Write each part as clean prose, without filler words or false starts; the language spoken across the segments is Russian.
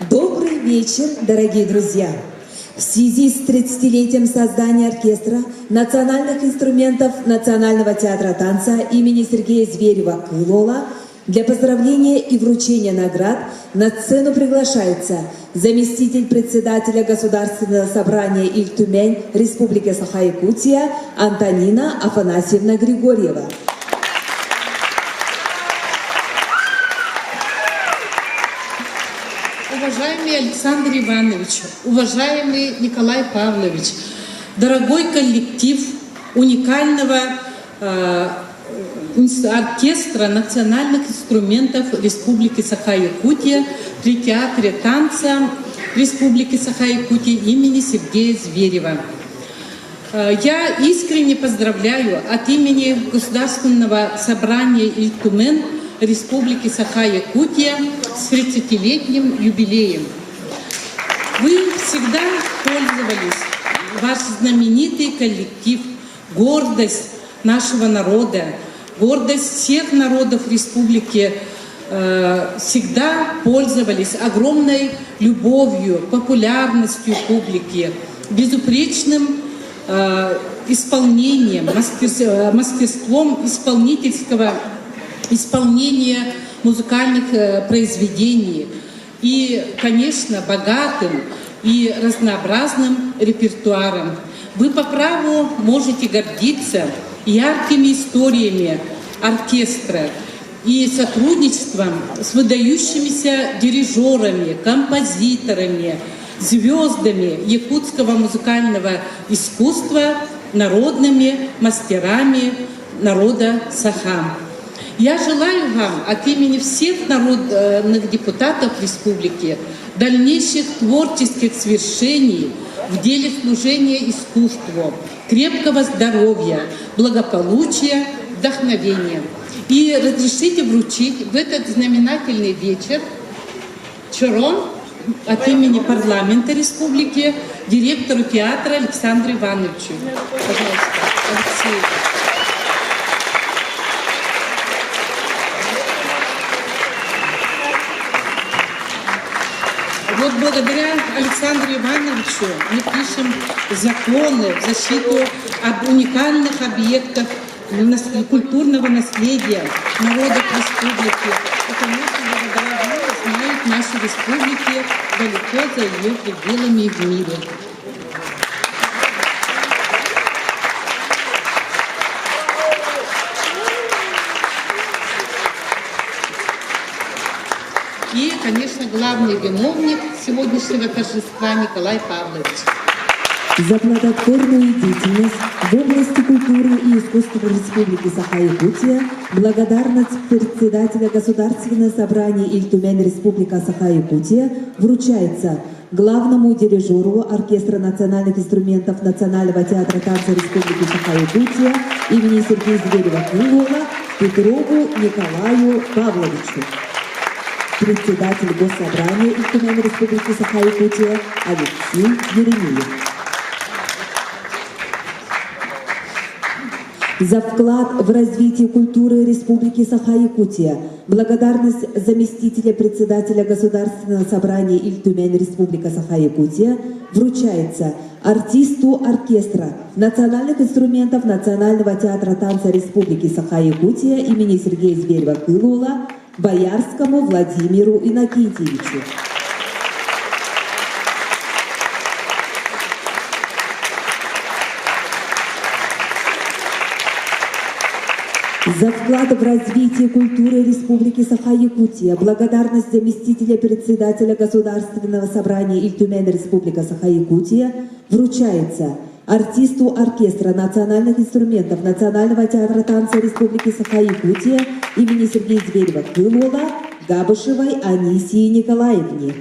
Добрый вечер, дорогие друзья! В связи с 30-летием создания оркестра национальных инструментов Национального театра танца имени Сергея Зверева-Крылова для поздравления и вручения наград на сцену приглашается заместитель председателя Государственного собрания Иль-Тюмень Республики Саха-Якутия Антонина Афанасьевна Григорьева. Уважаемый Александр Иванович, уважаемый Николай Павлович, дорогой коллектив уникального оркестра национальных инструментов Республики Саха-Якутия при Театре танца Республики Саха-Якутия имени Сергея Зверева. Я искренне поздравляю от имени Государственного собрания Иль-Тюмень Республики Саха-Якутия с 30-летним юбилеем. Вы всегда пользовались, ваш знаменитый коллектив, гордость нашего народа, гордость всех народов республики, всегда пользовались огромной любовью, популярностью публики, безупречным исполнением, мастерством исполнения музыкальных произведений и, конечно, богатым и разнообразным репертуаром. Вы по праву можете гордиться яркими историями оркестра и сотрудничеством с выдающимися дирижерами, композиторами, звездами якутского музыкального искусства, народными мастерами народа Саха. Я желаю вам от имени всех народных депутатов республики дальнейших творческих свершений в деле служения искусству, крепкого здоровья, благополучия, вдохновения. И разрешите вручить в этот знаменательный вечер чорон от имени парламента республики директору театра Александру Ивановичу. Пожалуйста, Алексей. Вот благодаря Александру Ивановичу мы пишем законы в защиту об уникальных объектах культурного наследия народов республики. И, конечно, благодаря ему знают наши республики далеко за ее пределами в мире. И, конечно, главный виновник сегодняшнего торжества Николай Павлович. За плодотворную деятельность в области культуры и искусства Республики Саха-Якутия благодарность председателя Государственного собрания Иль-Тюмень Республика Саха-Якутия вручается главному дирижеру оркестра национальных инструментов Национального театра танца Республики Саха-Якутия имени Сергея Зверева-Крылова Петрову Николаю Павловичу. Председатель Госсобрания Иль-Тюмень Республики Саха-Якутия Алексей Еремеев. За вклад в развитие культуры Республики Саха-Якутия благодарность заместителя председателя Государственного собрания Иль-Тюмень Республика Саха-Якутия вручается артисту оркестра национальных инструментов Национального театра танца Республики Саха-Якутия имени Сергея Зверева-Крылова Боярскому Владимиру Иннокентьевичу. За вклад в развитие культуры Республики Саха-Якутия благодарность заместителя председателя Государственного собрания Иль-Тюмень Республика Саха-Якутия вручается артисту оркестра национальных инструментов Национального театра танца Республики Саха-Якутия имени Сергея Зверева-Крылова Габышевой Анисии Николаевне.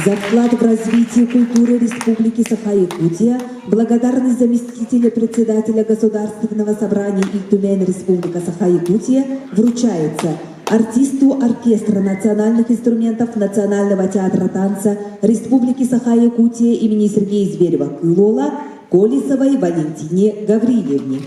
За вклад в развитие культуры Республики Саха-Якутия благодарность заместителя председателя Государственного собрания Иль-Тюмень Республика Саха-Якутия вручается артисту оркестра национальных инструментов Национального театра танца Республики Саха-Якутия имени Сергея Зверева-Кылола Колесовой Валентине Гаврилевне.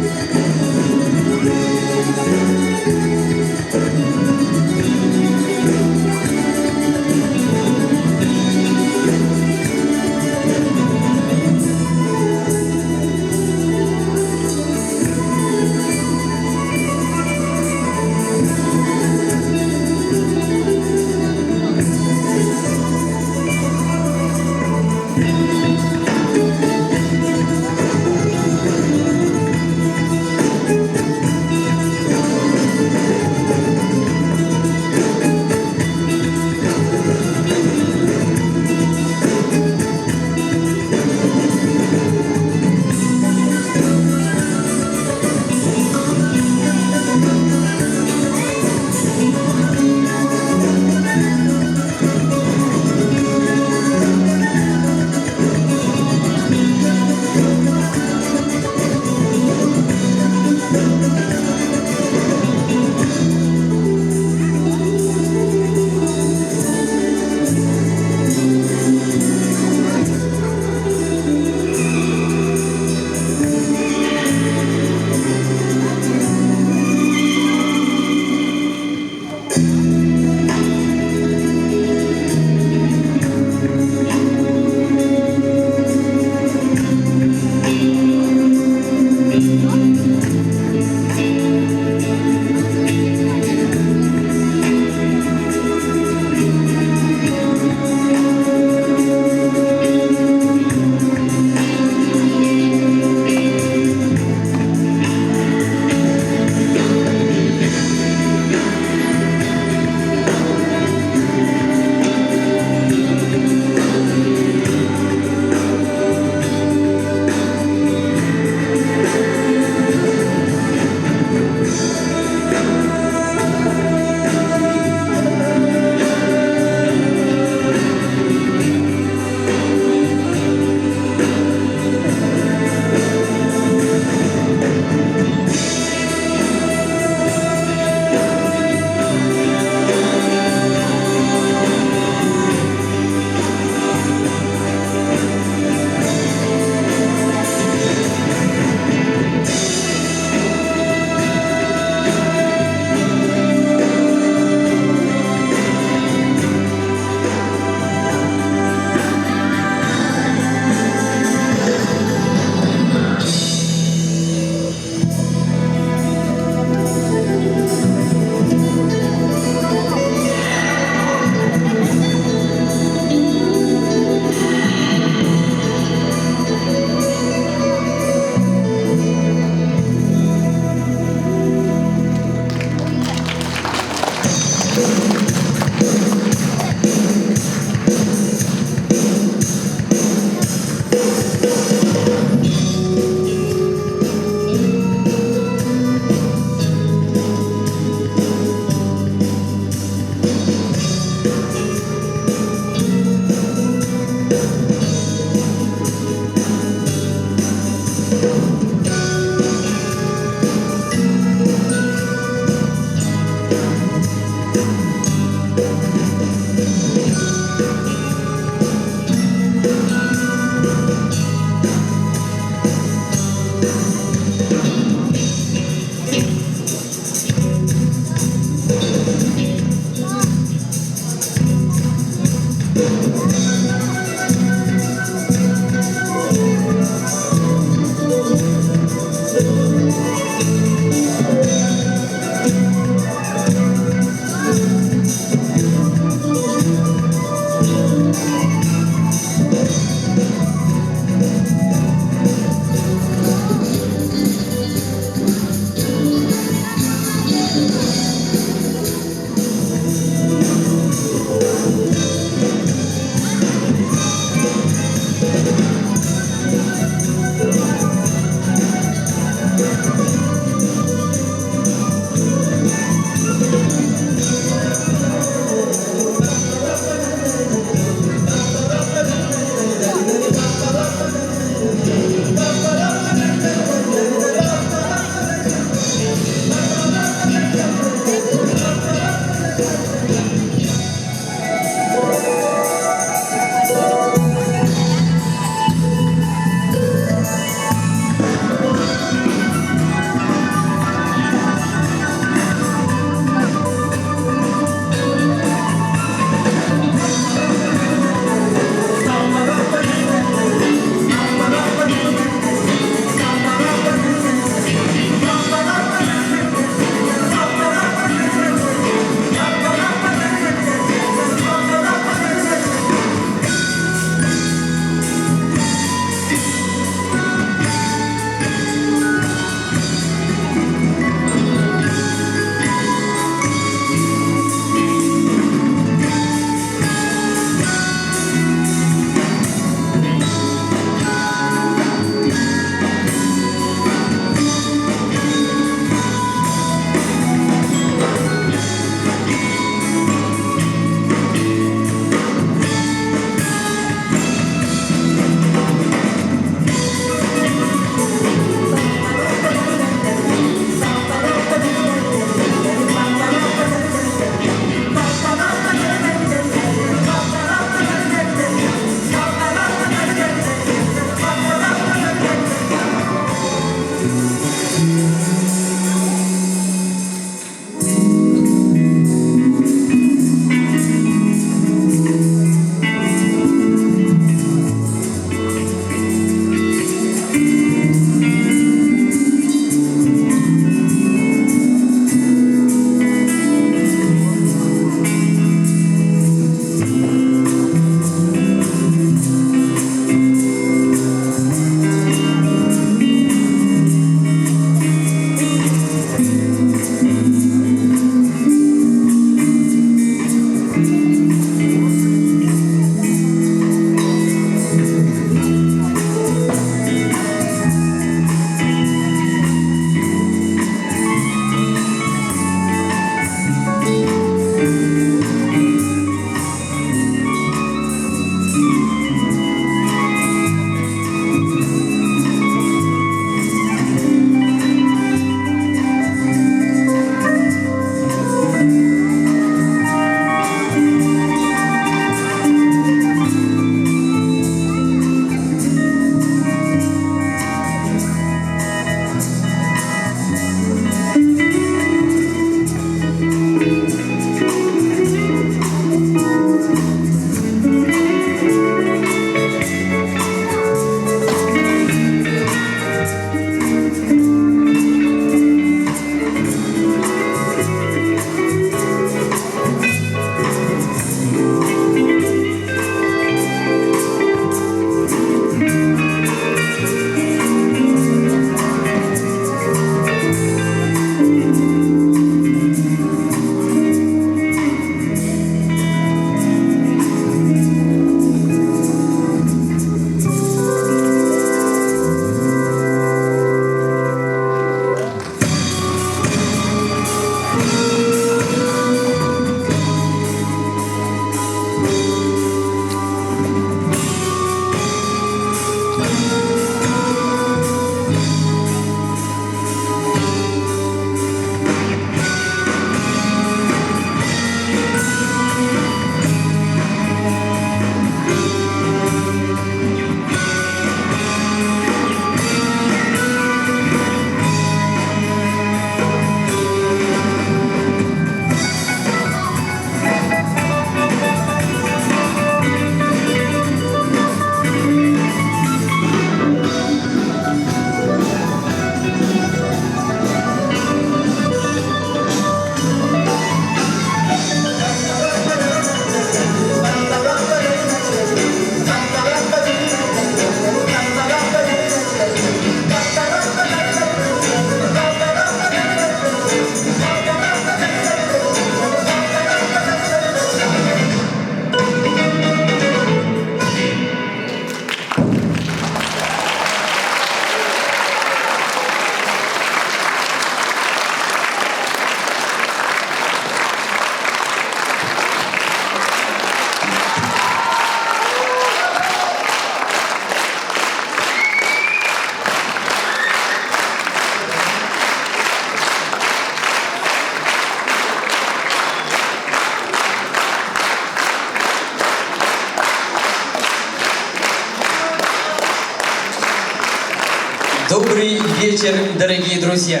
вечер, дорогие друзья!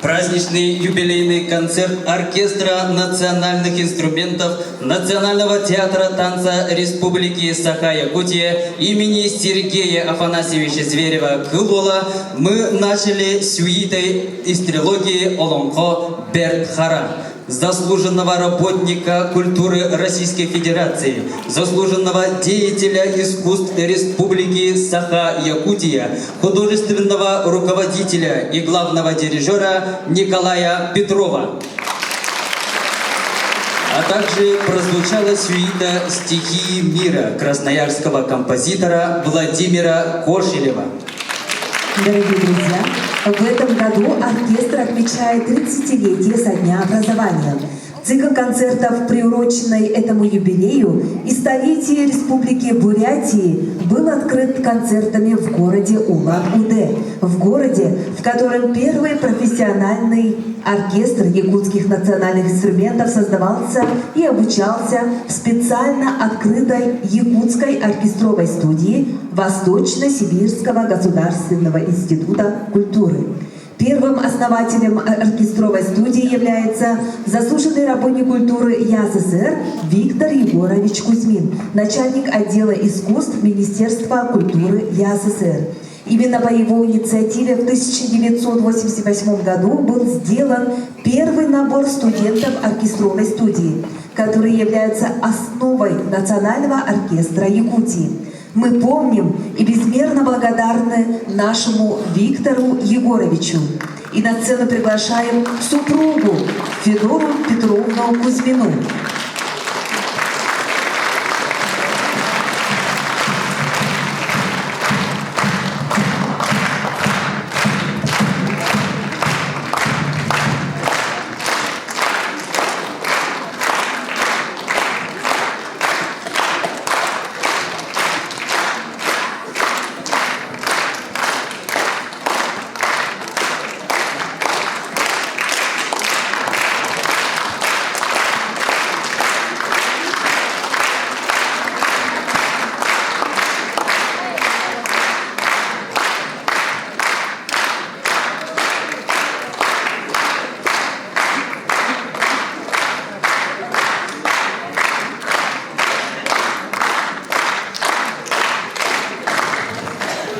Праздничный юбилейный концерт оркестра национальных инструментов Национального театра танца Республики Саха-Якутия имени Сергея Афанасьевича Зверева-Кылола мы начали сюитой из трилогии «Олонхо Бертхара». Заслуженного работника культуры Российской Федерации, заслуженного деятеля искусств Республики Саха-Якутия, художественного руководителя и главного дирижера Николая Петрова. А также прозвучала сюита «Стихии мира» красноярского композитора Владимира Кошелева. Дорогие друзья, в этом году оркестр отмечает 30-летие со дня образования. Цикл концертов, приуроченный этому юбилею и столетию Республики Бурятии, был открыт концертами в городе Улан-Удэ, в городе, в котором первый профессиональный оркестр якутских национальных инструментов создавался и обучался в специально открытой якутской оркестровой студии Восточно-Сибирского государственного института культуры. Первым основателем оркестровой студии является заслуженный работник культуры ЯССР Виктор Егорович Кузьмин, начальник отдела искусств Министерства культуры ЯССР. Именно по его инициативе в 1988 году был сделан первый набор студентов оркестровой студии, которые являются основой Национального оркестра Якутии. Мы помним и безмерно благодарны нашему Виктору Егоровичу. И на сцену приглашаем супругу Федору Петровну Кузьмину.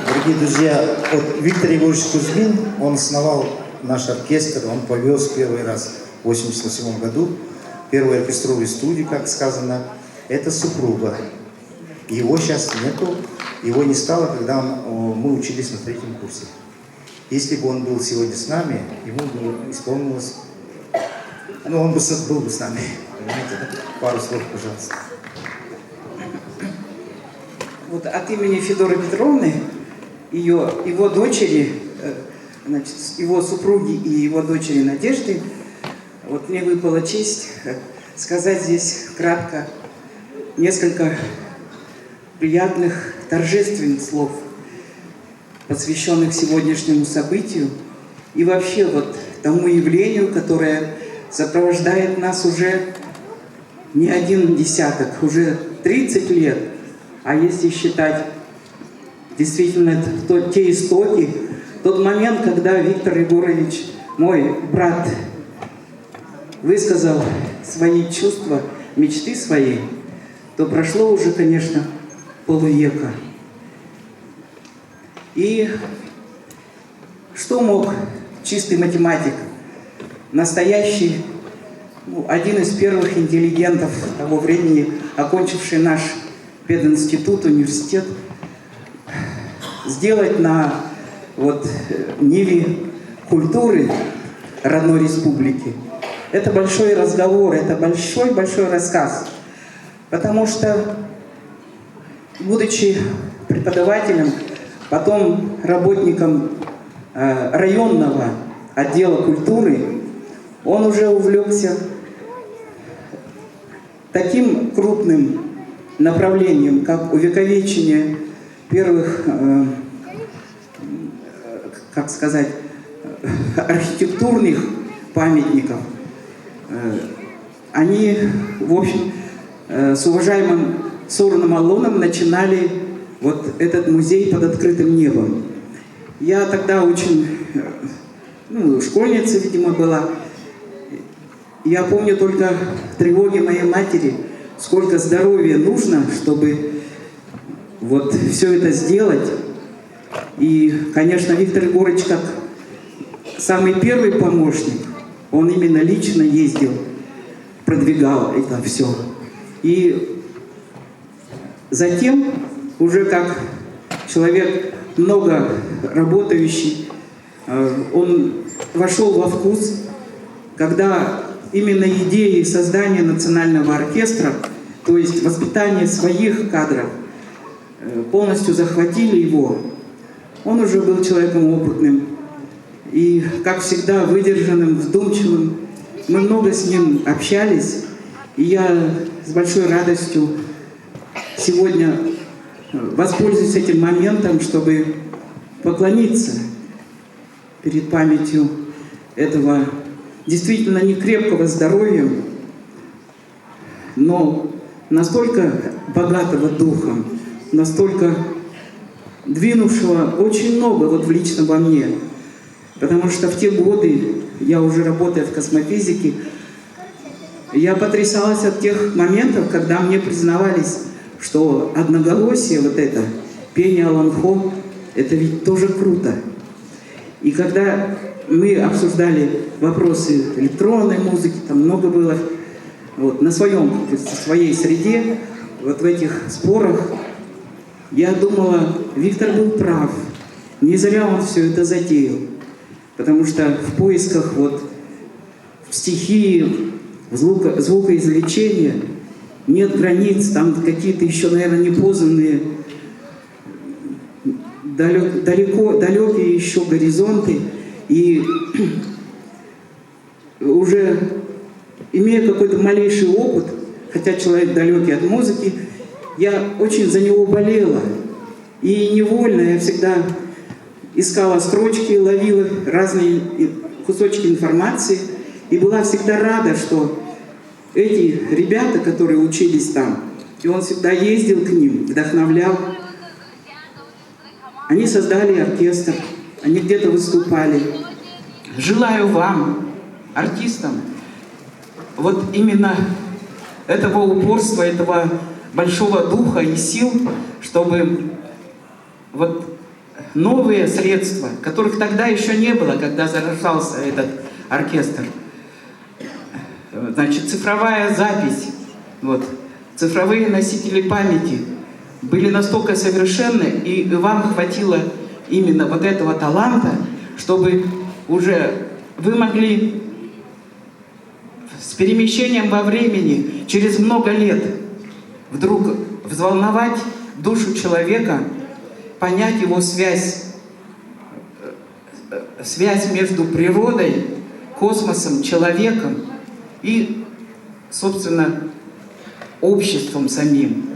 Дорогие друзья, вот Виктор Егорович Кузьмин, он основал наш оркестр, он повез первый раз в 1988 году, первую оркестровую студию, как сказано, это супруга. Его сейчас нету, его не стало, когда мы учились на 3-м курсе. Если бы он был сегодня с нами, ему бы исполнилось, ну он бы был бы с нами, понимаете, да? Пару слов, пожалуйста. Вот от имени Федоры Петровны, его дочери, значит, его супруги и его дочери Надежды, вот мне выпала честь сказать здесь кратко несколько приятных, торжественных слов, посвященных сегодняшнему событию и вообще вот тому явлению, которое сопровождает нас уже не один десяток, уже 30 лет. А если считать действительно те истоки, тот момент, когда Виктор Егорович, мой брат, высказал свои чувства, мечты свои, то прошло уже, конечно, полувека. И что мог чистый математик, настоящий, один из первых интеллигентов того времени, окончивший наш пединститут, университет, сделать на ниве культуры родной республики? Это большой разговор, это большой рассказ. Потому что, будучи преподавателем, потом работником районного отдела культуры, он уже увлекся таким крупным направлением, как увековечение первых, как сказать, архитектурных памятников. Они, в общем, с уважаемым Сораном Аллоном начинали вот этот музей под открытым небом. Я тогда очень, школьница, видимо, была. Я помню только тревоги моей матери, сколько здоровья нужно, чтобы вот все это сделать. И, конечно, Виктор Егорович, как самый первый помощник, он именно лично ездил, продвигал это все. И затем, уже как человек много работающий, он вошел во вкус, когда именно идеи создания национального оркестра, то есть воспитание своих кадров, полностью захватили его. Он уже был человеком опытным и, как всегда, выдержанным, вдумчивым. Мы много с ним общались, и я с большой радостью сегодня воспользуюсь этим моментом, чтобы поклониться перед памятью этого действительно некрепкого здоровья, но настолько богатого духом, настолько двинувшего очень много вот лично во мне. Потому что в те годы, я уже работая в космофизике, я потрясалась от тех моментов, когда мне признавались, что одноголосие, вот это, пение Аланхо, это ведь тоже круто. И когда мы обсуждали вопросы электронной музыки, там много было вот, на своей среде, вот в этих спорах, я думала, Виктор был прав. Не зря он все это затеял. Потому что в поисках вот стихии, звукоизвлечения нет границ, там какие-то еще, наверное, непознанные, далекие еще горизонты. И уже имея какой-то малейший опыт, хотя человек далекий от музыки, я очень за него болела. И невольно я всегда искала строчки, ловила разные кусочки информации. И была всегда рада, что эти ребята, которые учились там, и он всегда ездил к ним, вдохновлял, они создали оркестр, они где-то выступали. Желаю вам, артистам, вот именно этого упорства, этого большого духа и сил, чтобы вот новые средства, которых тогда еще не было, когда зарождался этот оркестр, значит, цифровая запись, вот, цифровые носители памяти были настолько совершенны, и вам хватило именно вот этого таланта, чтобы уже вы могли с перемещением во времени через много лет вдруг взволновать душу человека, понять его связь между природой, космосом, человеком и, собственно, обществом самим.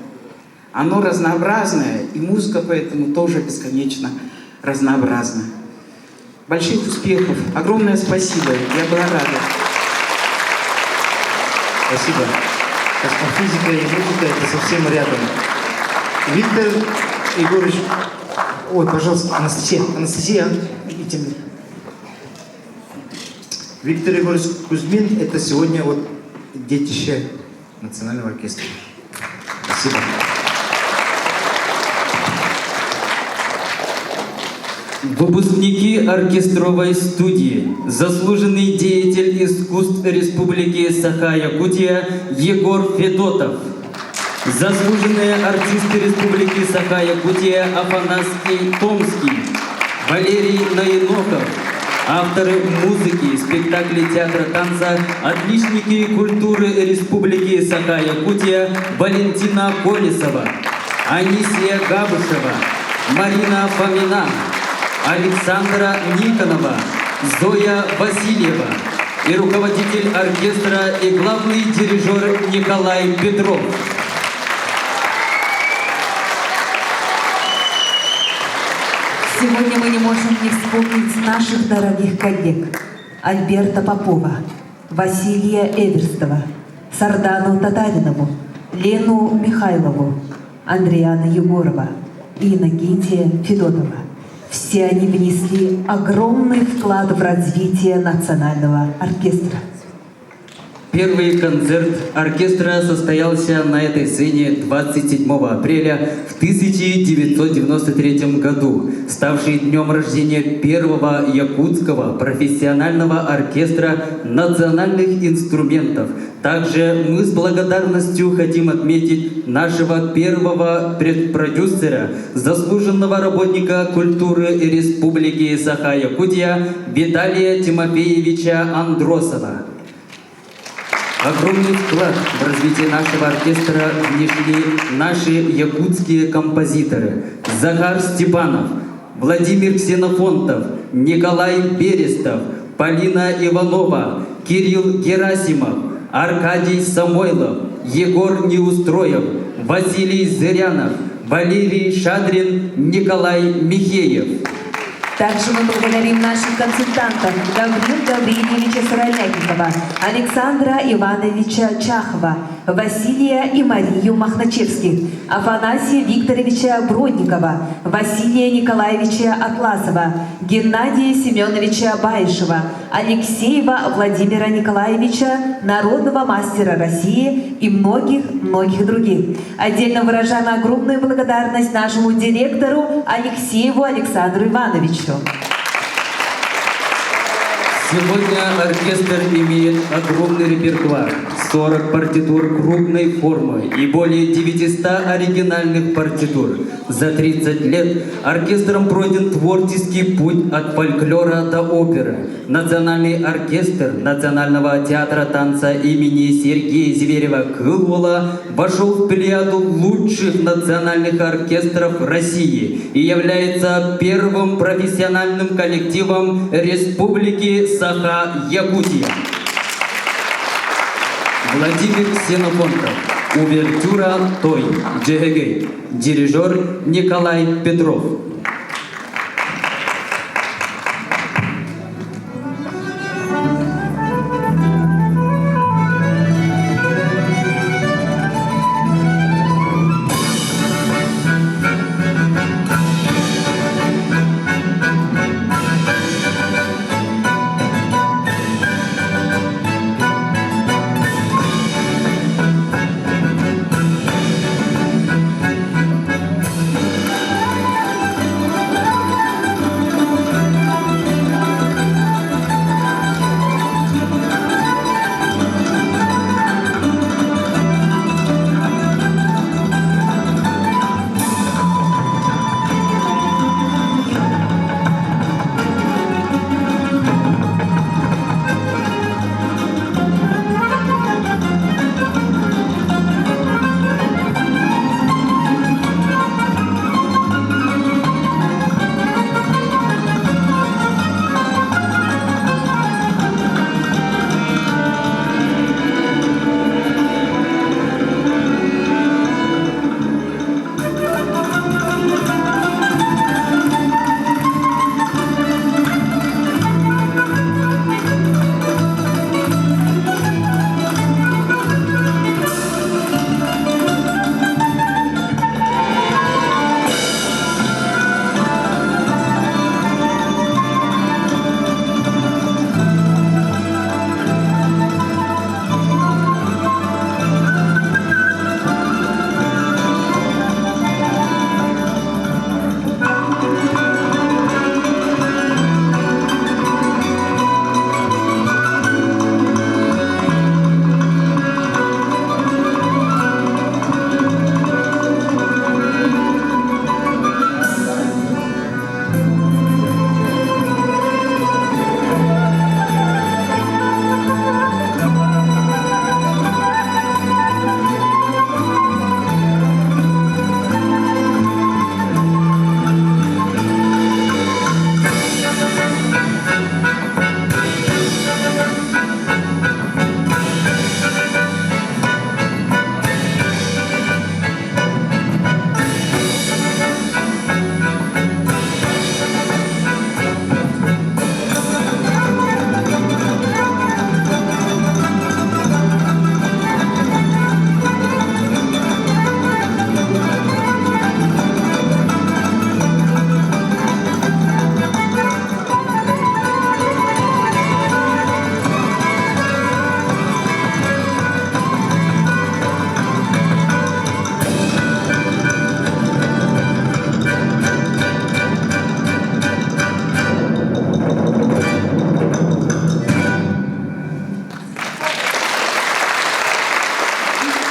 Оно разнообразное, и музыка поэтому тоже бесконечно разнообразна. Больших успехов, огромное спасибо, я была рада. Спасибо. Космофизика и музыка — это совсем рядом. Виктор Егорович... Ой, пожалуйста, Анастасия, идите мне. Виктор Егорович Кузьмин — это сегодня вот детище Национального оркестра. Спасибо. Выпускники оркестровой студии, заслуженный деятель искусств Республики Саха-Якутия Егор Федотов, заслуженные артисты Республики Саха-Якутия Афанасий Томский, Валерий Наиноков, авторы музыки, спектаклей театра танца, отличники культуры Республики Саха-Якутия Валентина Колесова, Анисия Габышева, Марина Фомина, Александра Никонова, Зоя Васильева и руководитель оркестра и главный дирижер Николай Петров. Сегодня мы не можем не вспомнить наших дорогих коллег Альберта Попова, Василия Эверстова, Сардану Татаринову, Лену Михайлову, Андриана Егорова и Иннокентия Федотова. Все они внесли огромный вклад в развитие национального оркестра. Первый концерт оркестра состоялся на этой сцене 27 апреля в 1993 году, ставший днем рождения первого якутского профессионального оркестра национальных инструментов. Также мы с благодарностью хотим отметить нашего первого продюсера, заслуженного работника культуры Республики Саха-Якутия Виталия Тимофеевича Андросова. Огромный вклад в развитие нашего оркестра внесли наши якутские композиторы Захар Степанов, Владимир Ксенофонтов, Николай Берестов, Полина Иванова, Кирилл Герасимов, Аркадий Самойлов, Егор Неустроев, Василий Зырянов, Валерий Шадрин, Николай Михеев. Также мы благодарим наших консультантов Гаврила Гавриловича Сыромятникова, Александра Ивановича Чахова, Василия и Марию Махначевских, Афанасия Викторовича Бродникова, Василия Николаевича Атласова, Геннадия Семеновича Баишева, Алексеева Владимира Николаевича, народного мастера России и многих других. Отдельно выражаем огромную благодарность нашему директору Алексееву Александру Ивановичу. Сегодня оркестр имеет огромный репертуар, 40 партитур крупной формы и более 900 оригинальных партитур. За 30 лет оркестром пройден творческий путь от фольклора до оперы. Национальный оркестр Национального театра танца имени Сергея Зверева-Кылуола вошел в плеяду лучших национальных оркестров России и является первым профессиональным коллективом Республики Саха-Якутия. Владимир Ксенофонтов. Увертюра «Той» Джегегей. Дирижер Николай Петров.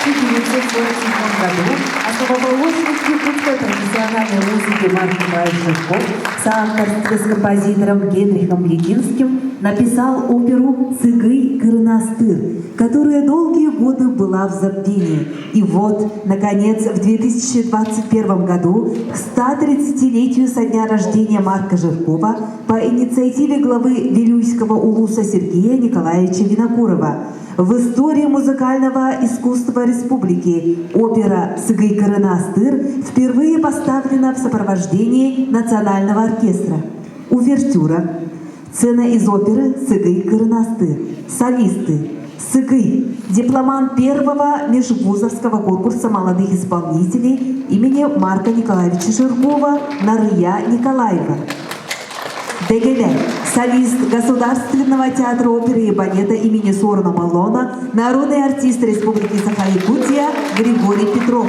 1947 году основоположник Якутской профессиональной музыки Марк Николаевич Жирков в соавторстве с композитором Генрихом Легинским написал оперу «Цыгый Кырнастыр», которая долгие годы была в забвении. И вот, наконец, в 2021 году, к 130-летию со дня рождения Марка Жиркова, по инициативе главы Вилюйского улуса Сергея Николаевича Винокурова, в истории музыкального искусства республики опера «Цыгый Кырнастыр» впервые поставлена в сопровождении национального оркестра. Увертюра. Сцена из оперы «Цыгый Кырнастыр». Солисты. Цыгый, дипломант первого межвузовского конкурса молодых исполнителей имени Марка Николаевича Жиркова Нария Николаева. Дегеле, солист Государственного театра оперы и балета имени Сорона Малона, народный артист Республики Саха-Якутия Григорий Петров.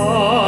Oh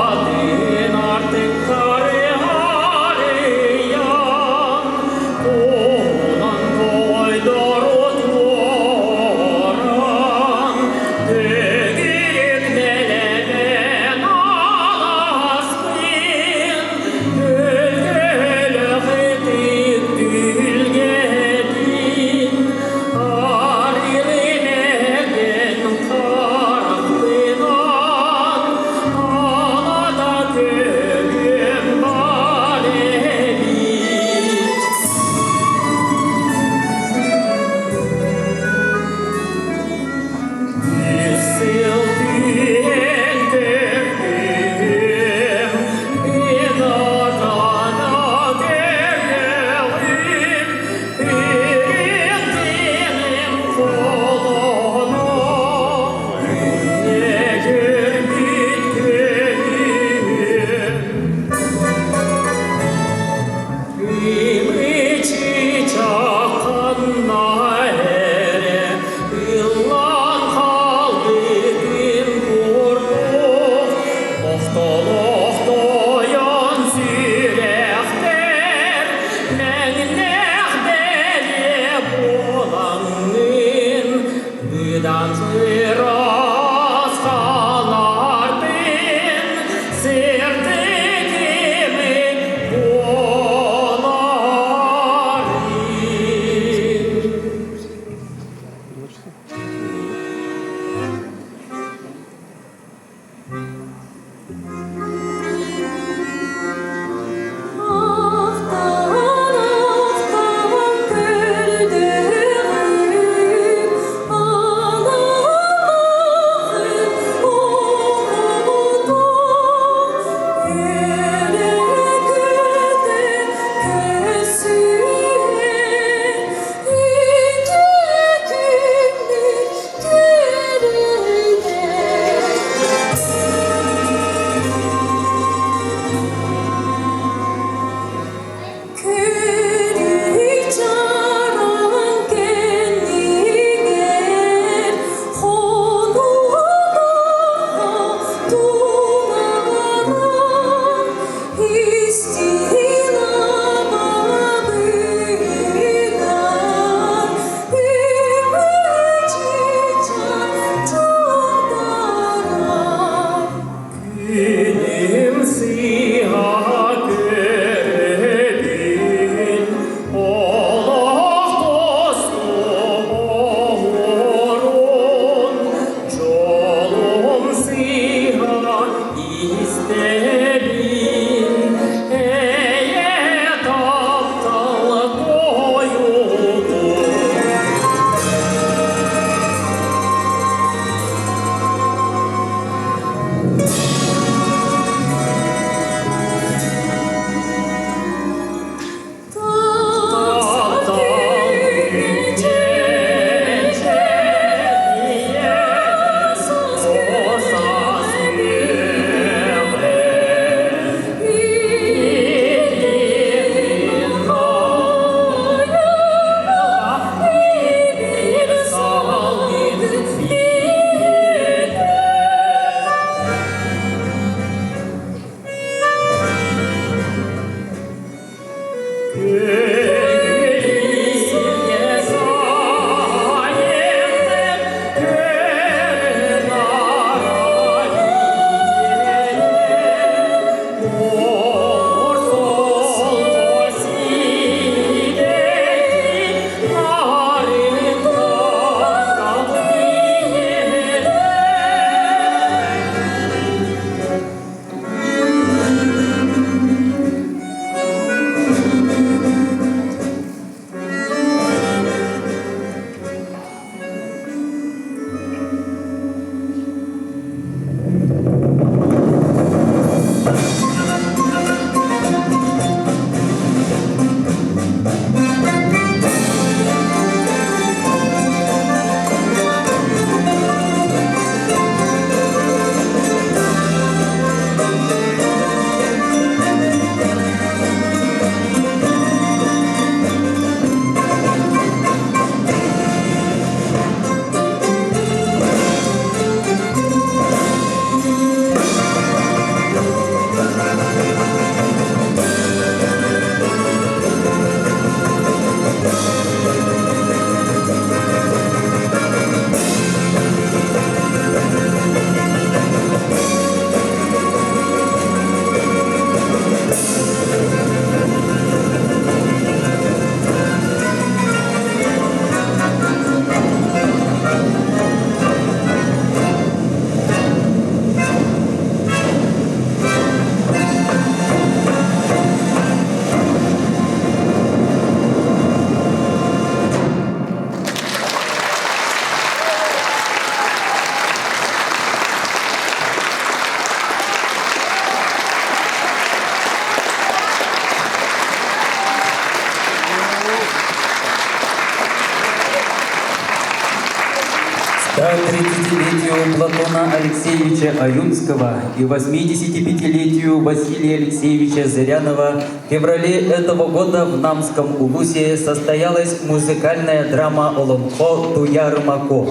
30-летию Платона Алексеевича Аюнского и 85-летию Василия Алексеевича Зырянова в феврале этого года в Намском Улусе состоялась музыкальная драма «Олонхо Туяр-Мако».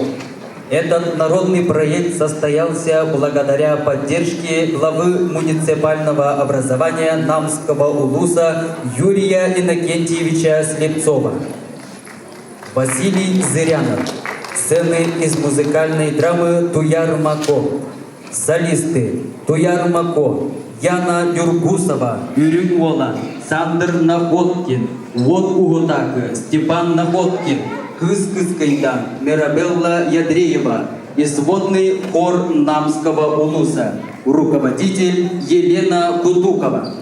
Этот народный проект состоялся благодаря поддержке главы муниципального образования Намского Улуса Юрия Иннокентьевича Слепцова. Василий Зырянов. Сцены из музыкальной драмы «Туяр-Мако». Солисты: Туяр-Мако, Яна Юргусова, Юрюньола, Сандр Находкин, Вот Уготак, Степан Находкин, Кыс-Кыскайдан, Мирабелла Ядреева и сводный хор Намского Улуса. Руководитель Елена Кутукова.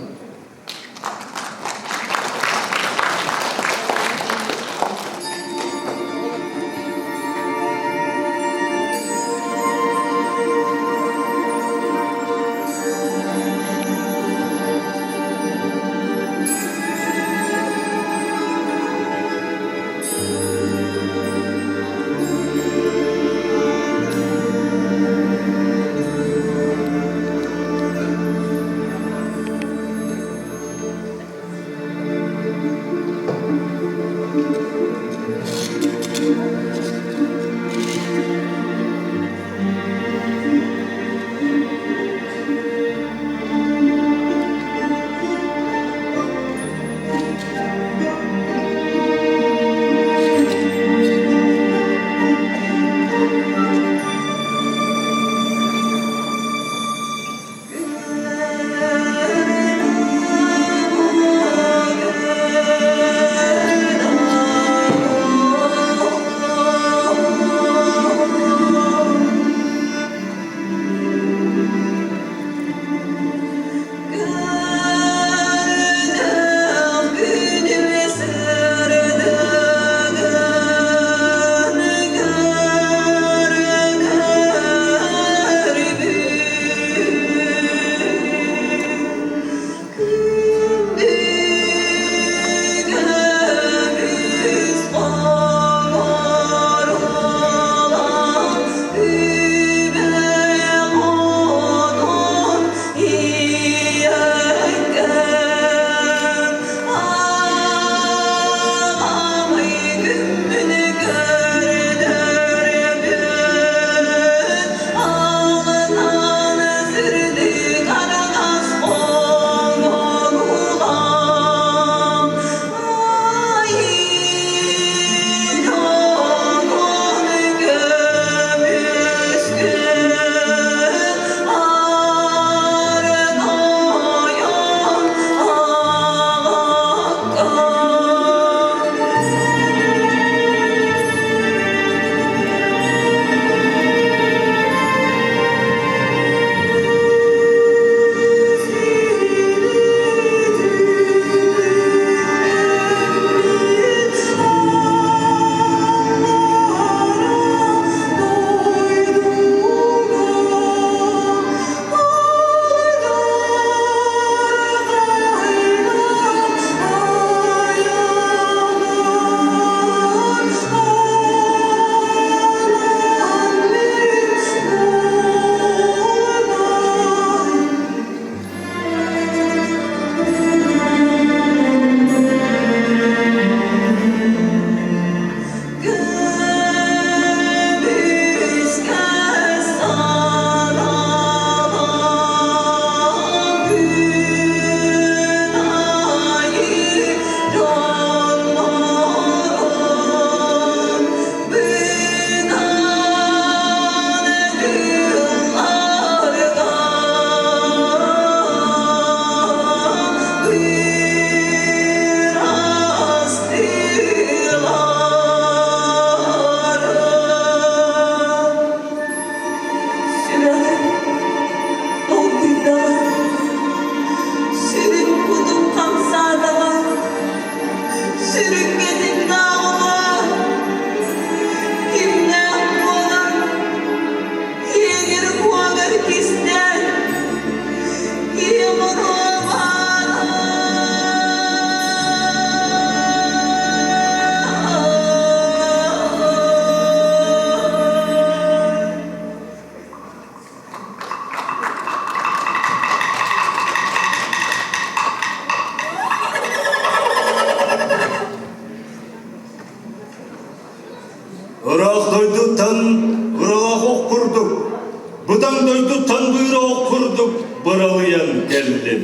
Бордойду тандыра курдук баралыян келдим.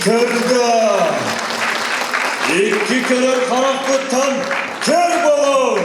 Kırda. İki kere karaklıktan kör balı.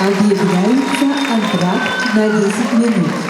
Объявляется антракт на 10 минут.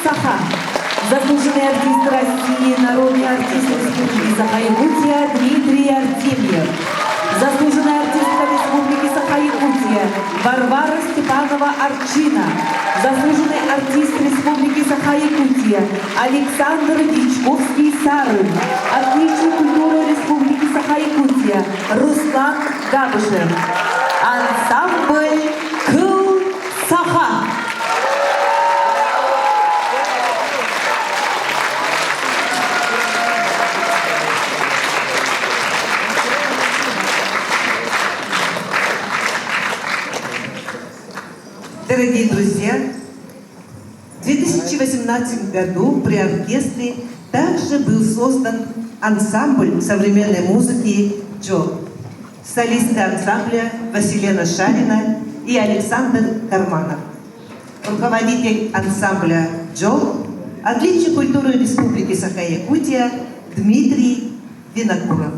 Саха. Заслуженный артист России, народный артист Республики Саха-Якутия Дмитрий Артемьев. Заслуженная артистка Республики Саха-Якутия Варвара Степанова Арчина. Заслуженный артист Республики Саха-Якутия Александр Дичковский-Сарын. Отличник культуры Республики Саха-Якутия Руслан Габышев. Ансамбль «Кыл Саха». Дорогие друзья, в 2018 году при оркестре также был создан ансамбль современной музыки «Джо». Солисты ансамбля Василена Шарина и Александр Карманов. Руководитель ансамбля «Джо», отличник культуры Республики Саха-Якутия Дмитрий Винокуров.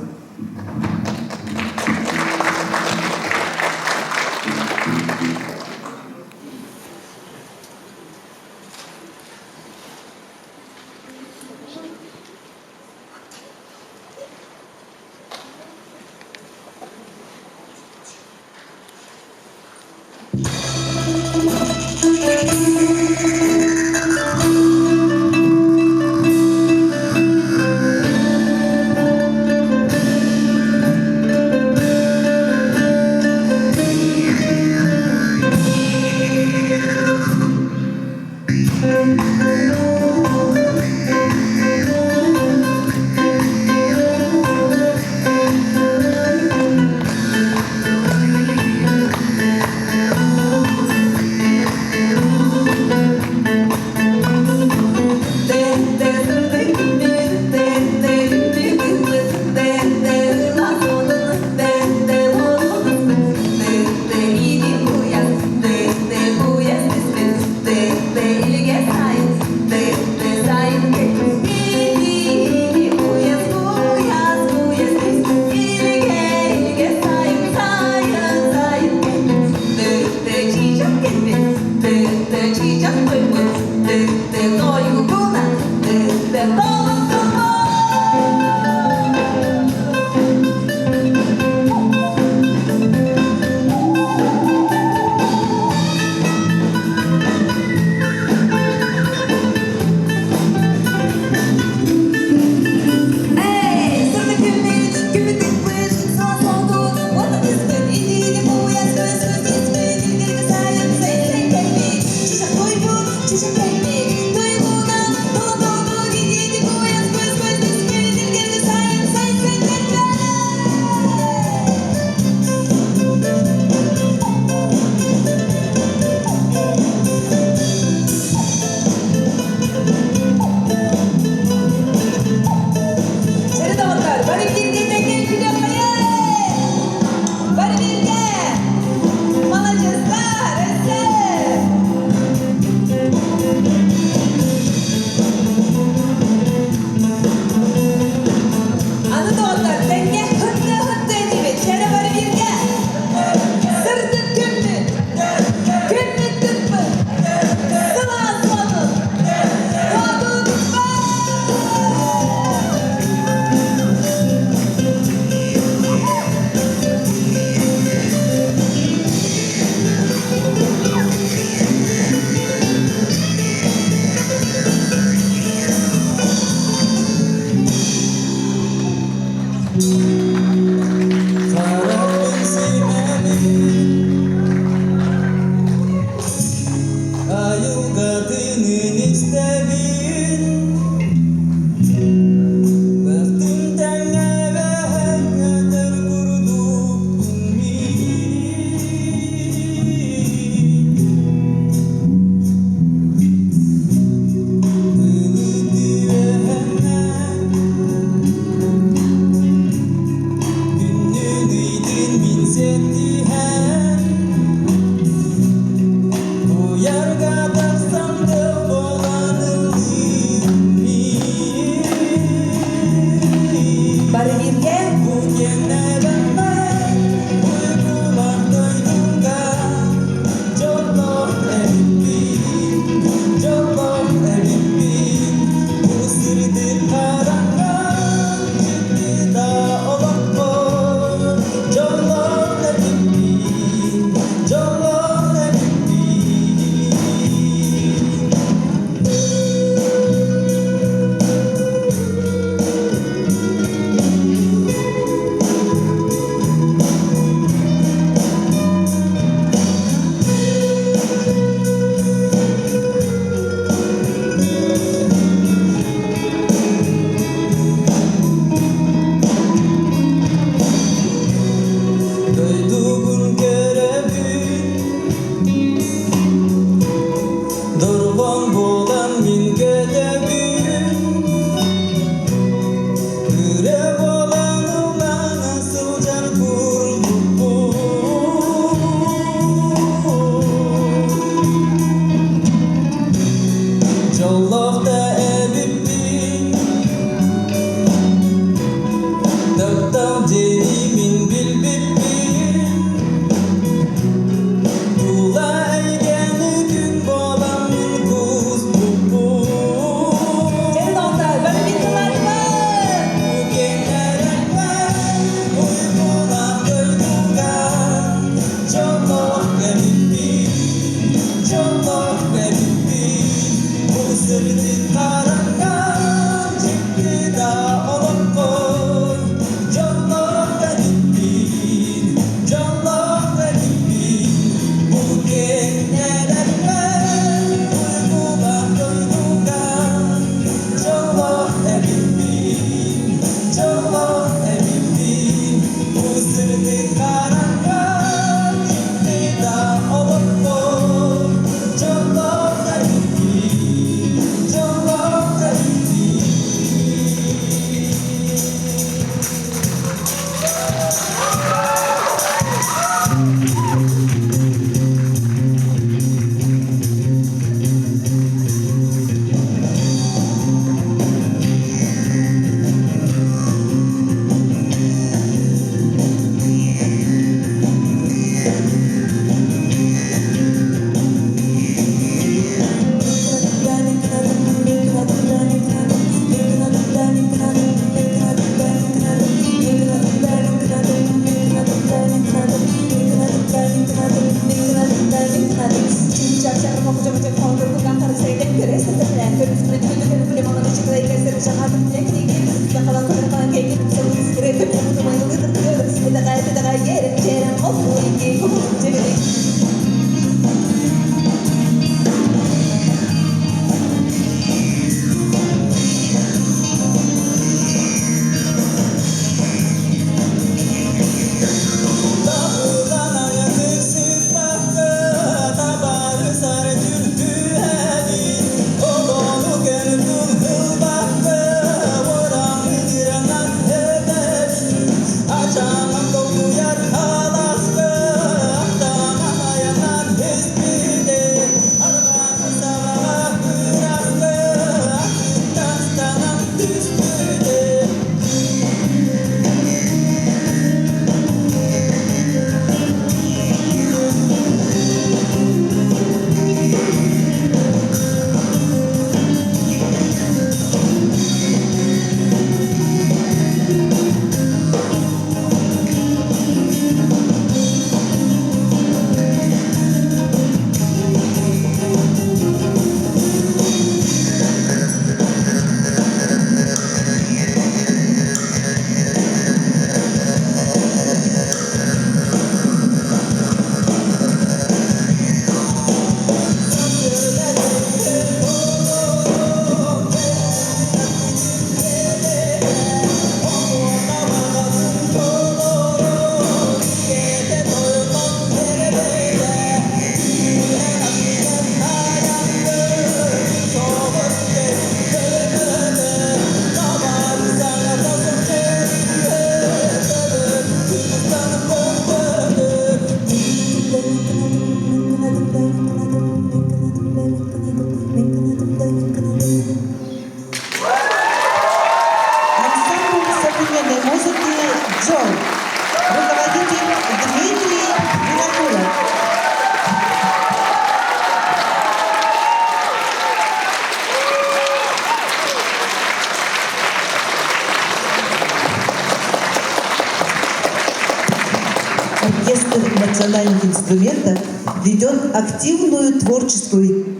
национальных инструментов ведет активную творческую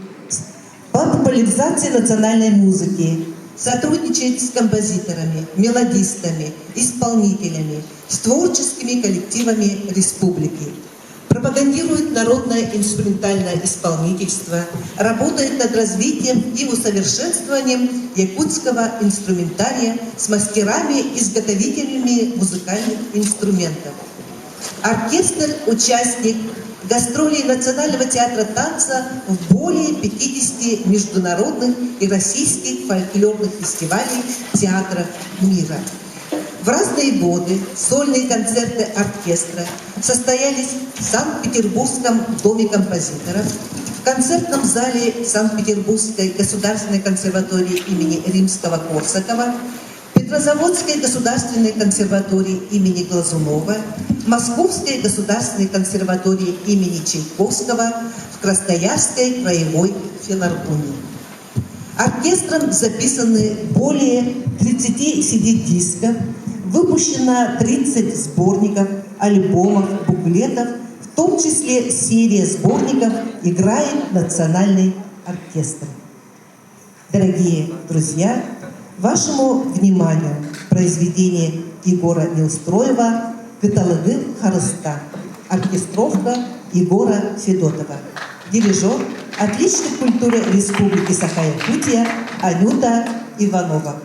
по популяризации национальной музыки, сотрудничает с композиторами, мелодистами, исполнителями, с творческими коллективами республики. Пропагандирует народное инструментальное исполнительство, работает над развитием и усовершенствованием якутского инструментария с мастерами-изготовителями музыкальных инструментов. Оркестр – участник гастролей Национального театра танца в более 50 международных и российских фольклорных фестивалей театров мира. В разные годы сольные концерты оркестра состоялись в Санкт-Петербургском доме композиторов, в концертном зале Санкт-Петербургской государственной консерватории имени Римского-Корсакова, Петрозаводской государственной консерватории имени Глазунова, Московской государственной консерватории имени Чайковского, в Красноярской краевой филармонии. Оркестром записаны более 30 CD-дисков, выпущено 30 сборников, альбомов, буклетов, в том числе серия сборников «Играет национальный оркестр». Дорогие друзья, вашему вниманию произведение Егора Неустроева «Кыталыгы Харыста», оркестровка Егора Федотова, дирижер, отличник культуры Республики Саха-Якутия Анюта Иванова.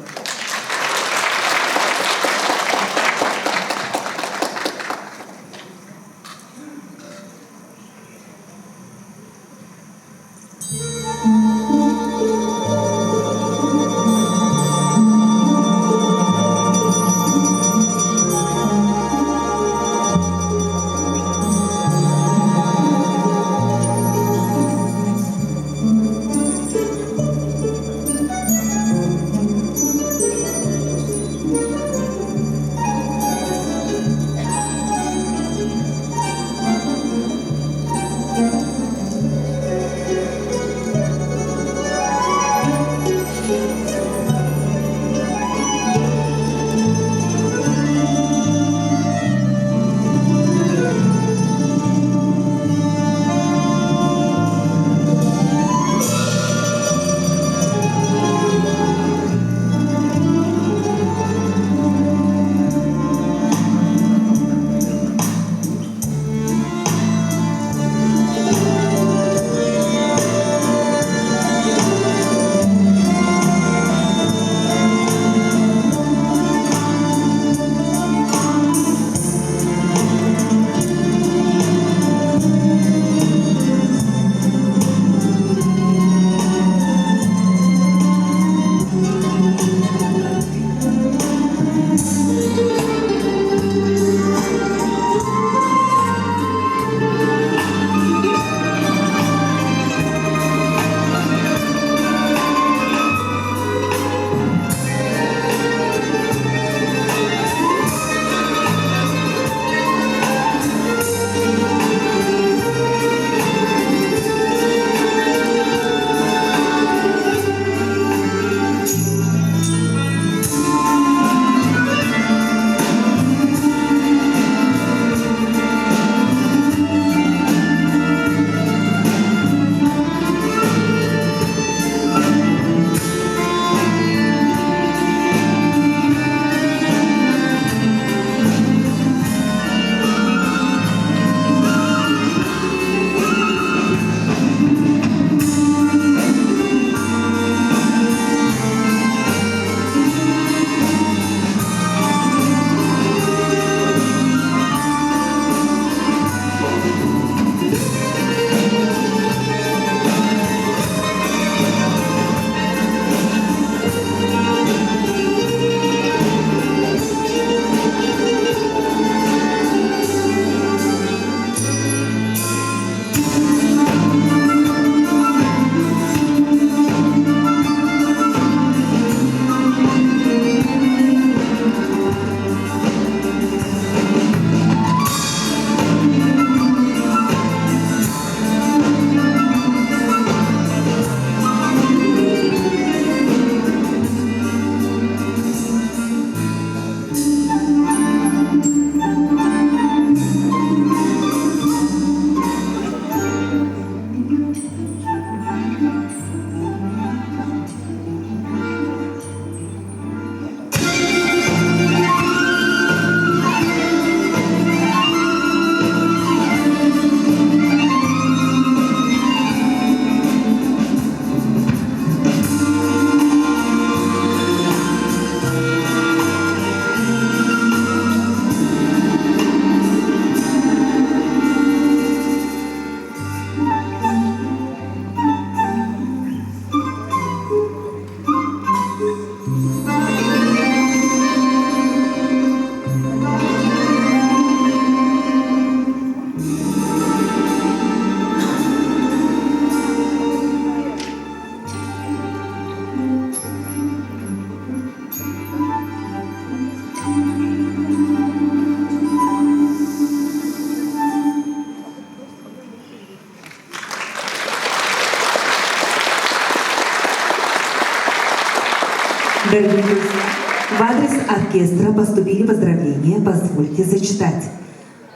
Дорогие друзья, в адрес оркестра поступили поздравления, позвольте зачитать.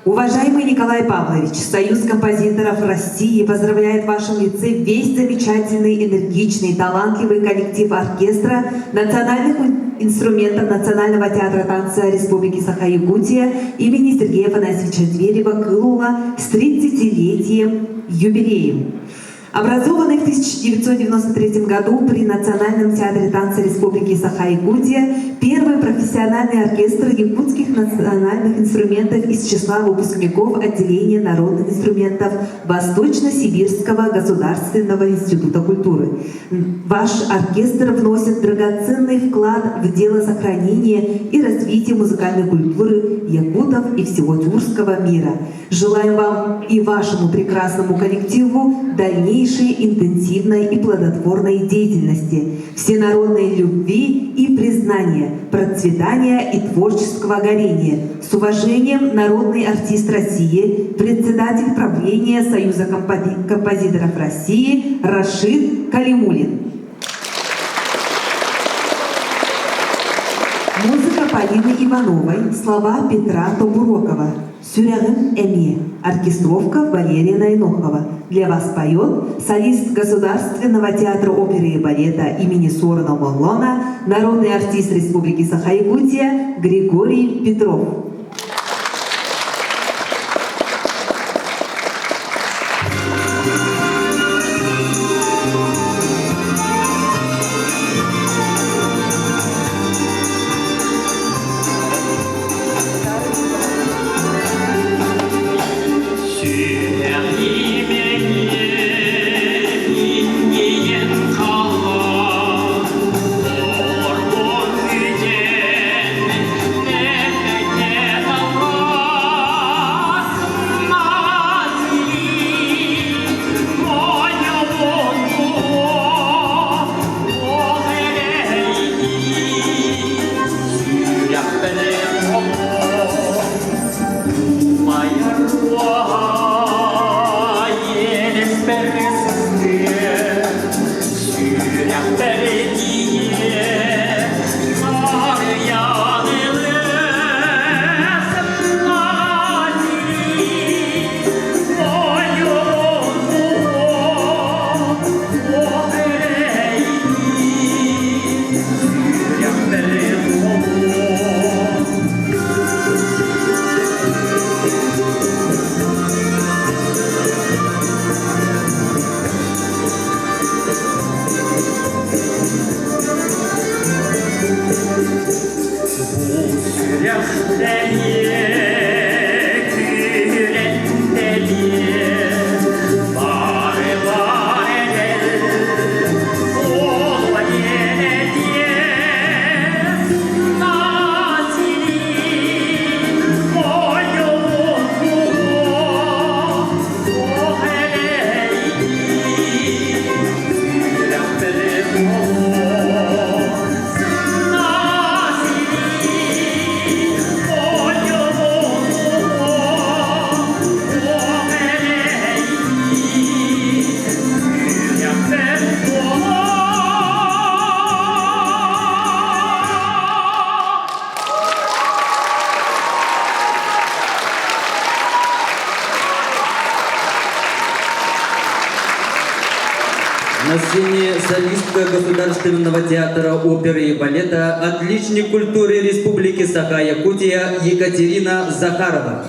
Уважаемый Николай Павлович, Союз композиторов России поздравляет в вашем лице весь замечательный, энергичный, талантливый коллектив оркестра национальных инструментов Национального театра танца Республики Саха-Якутия имени Сергея Афанасьевича Зверева-Кылула с 30-летием юбилеем. Образованный в 1993 году при Национальном театре танца Республики Саха-Якутия, первый профессиональный оркестр якутских национальных инструментов из числа выпускников отделения народных инструментов Восточно-Сибирского государственного института культуры. Ваш оркестр вносит драгоценный вклад в дело сохранения и развития музыкальной культуры якутов и всего тюркского мира. Желаем вам и вашему прекрасному коллективу дальнейшей интенсивной и плодотворной деятельности, всенародной любви и признания, процветания и творческого горения. С уважением, народный артист России, председатель правления Союза композиторов России Рашид Калимулин. Музыка Полины Ивановой, слова Петра Тобурокова. Сюрягын Эми, оркестровка Валерия Найнохова. Для вас поет солист Государственного театра оперы и балета имени Сорона Моллона, народный артист Республики Саха-Якутия Григорий Петров. На сцене солистка Государственного театра оперы и балета, отличник культуры Республики Саха-Якутия Екатерина Захарова.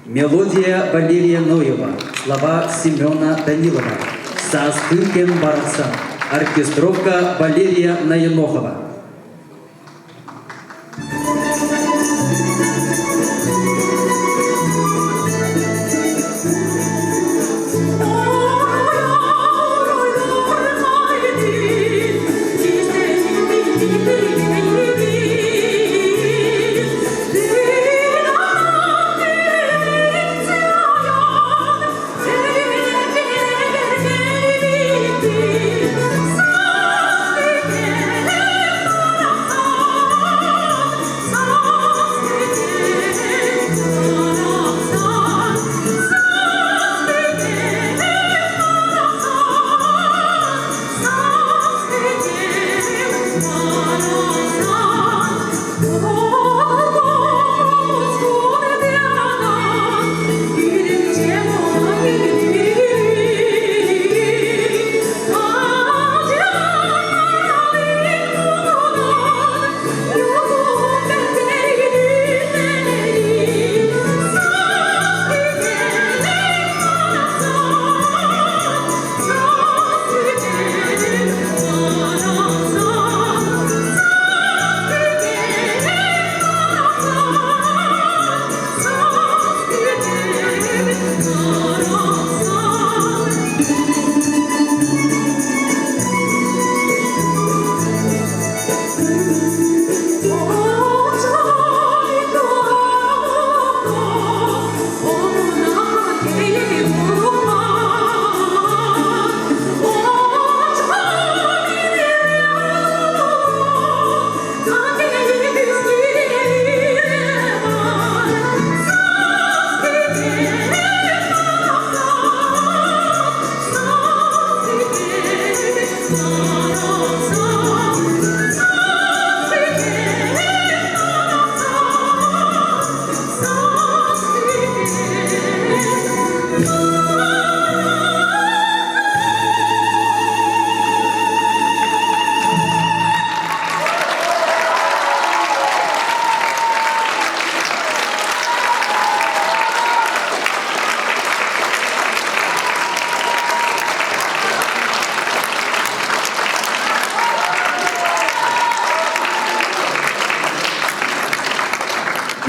Мелодия Валерия Ноева. Слова Семена Данилова. Саскынкен Бараса. Оркестровка Валерия Найнохова.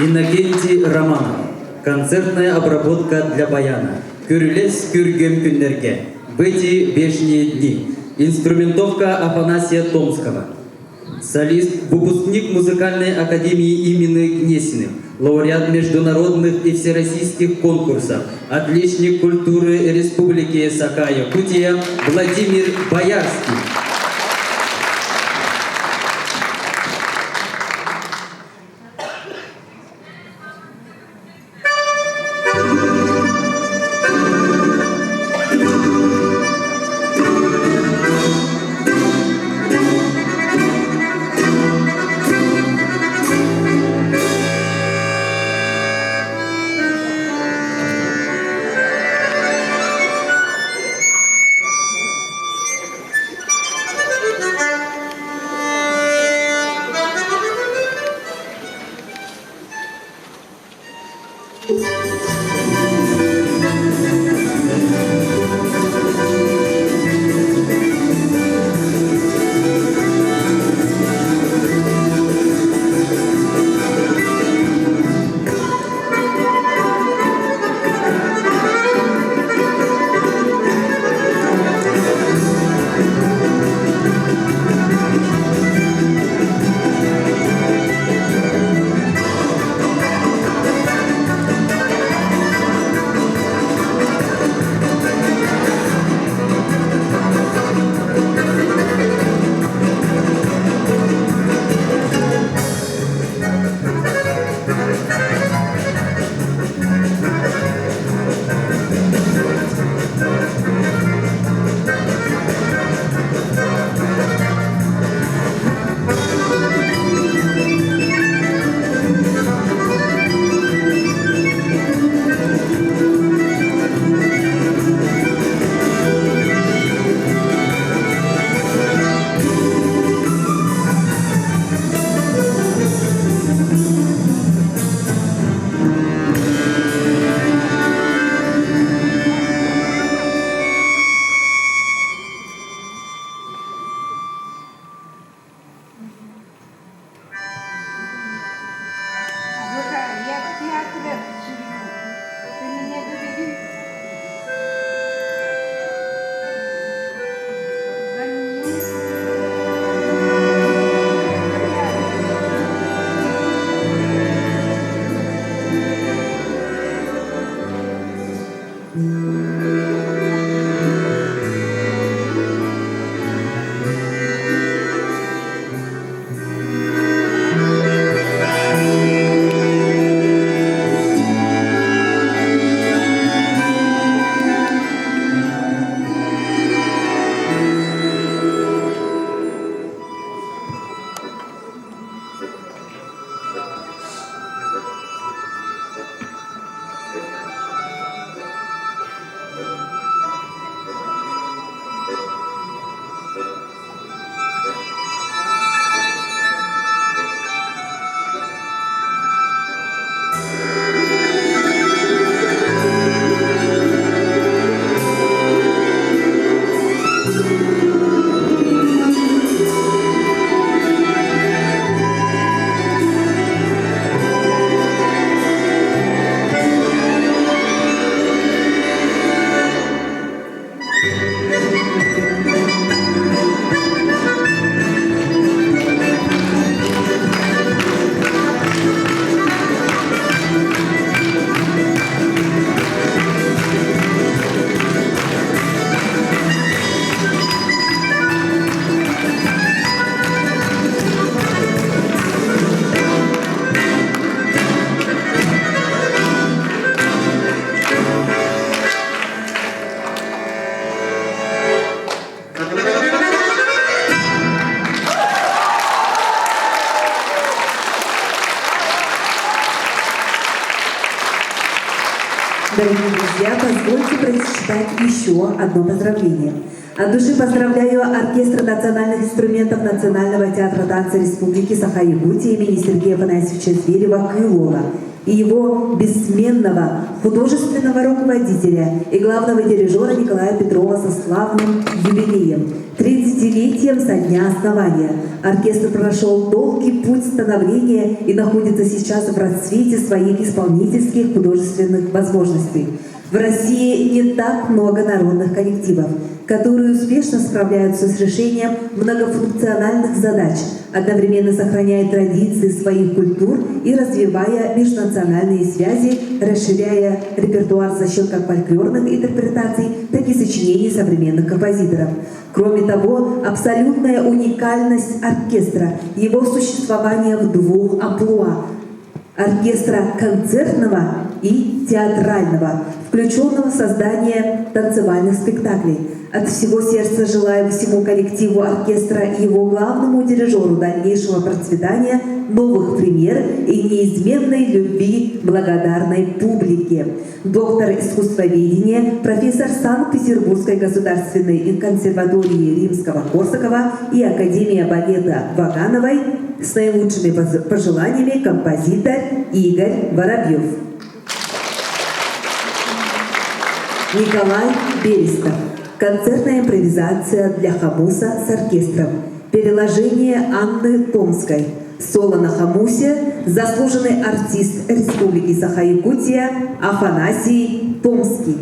Иннокентий Романов. Концертная обработка для баяна. Күрелес күргем күннерге. В эти вешние дни. Инструментовка Афанасия Томского. Солист, выпускник музыкальной академии имени Гнесиных, лауреат международных и всероссийских конкурсов, отличник культуры Республики Саха-Якутия Владимир Боярский. Дорогие друзья, позвольте прочитать еще одно поздравление. От души поздравляю оркестр национальных инструментов Национального театра танца Республики Саха-Якутия имени Сергея Афанасьевича Зверева Крылова и его бессменного художественного руководителя и главного дирижера Николая Петрова со славным юбилеем, 30-летием со дня основания. Оркестр прошел долгий путь становления и находится сейчас в расцвете своих исполнительских художественных возможностей. В России не так много народных коллективов, которые успешно справляются с решением многофункциональных задач, одновременно сохраняя традиции своих культур и развивая межнациональные связи, расширяя репертуар за счет как фольклорных интерпретаций, так и сочинений современных композиторов. Кроме того, абсолютная уникальность оркестра, его существование в двух амплуа – оркестра концертного и театрального, включенного в создание танцевальных спектаклей. От всего сердца желаю всему коллективу оркестра и его главному дирижеру дальнейшего процветания, новых премьер и неизменной любви благодарной публике. Доктор искусствоведения, профессор Санкт-Петербургской государственной консерватории Римского-Корсакова и Академия балета Вагановой с наилучшими пожеланиями композитор Игорь Воробьев. Николай Берестов. Концертная импровизация для хомуса с оркестром. Переложение Анны Томской. Соло на хомусе заслуженный артист Республики Саха-Якутия Афанасий Томский.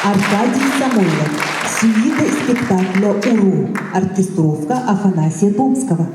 Аркадий Самойлов. Сюита спектакля «Уру». Оркестровка Афанасия Томского.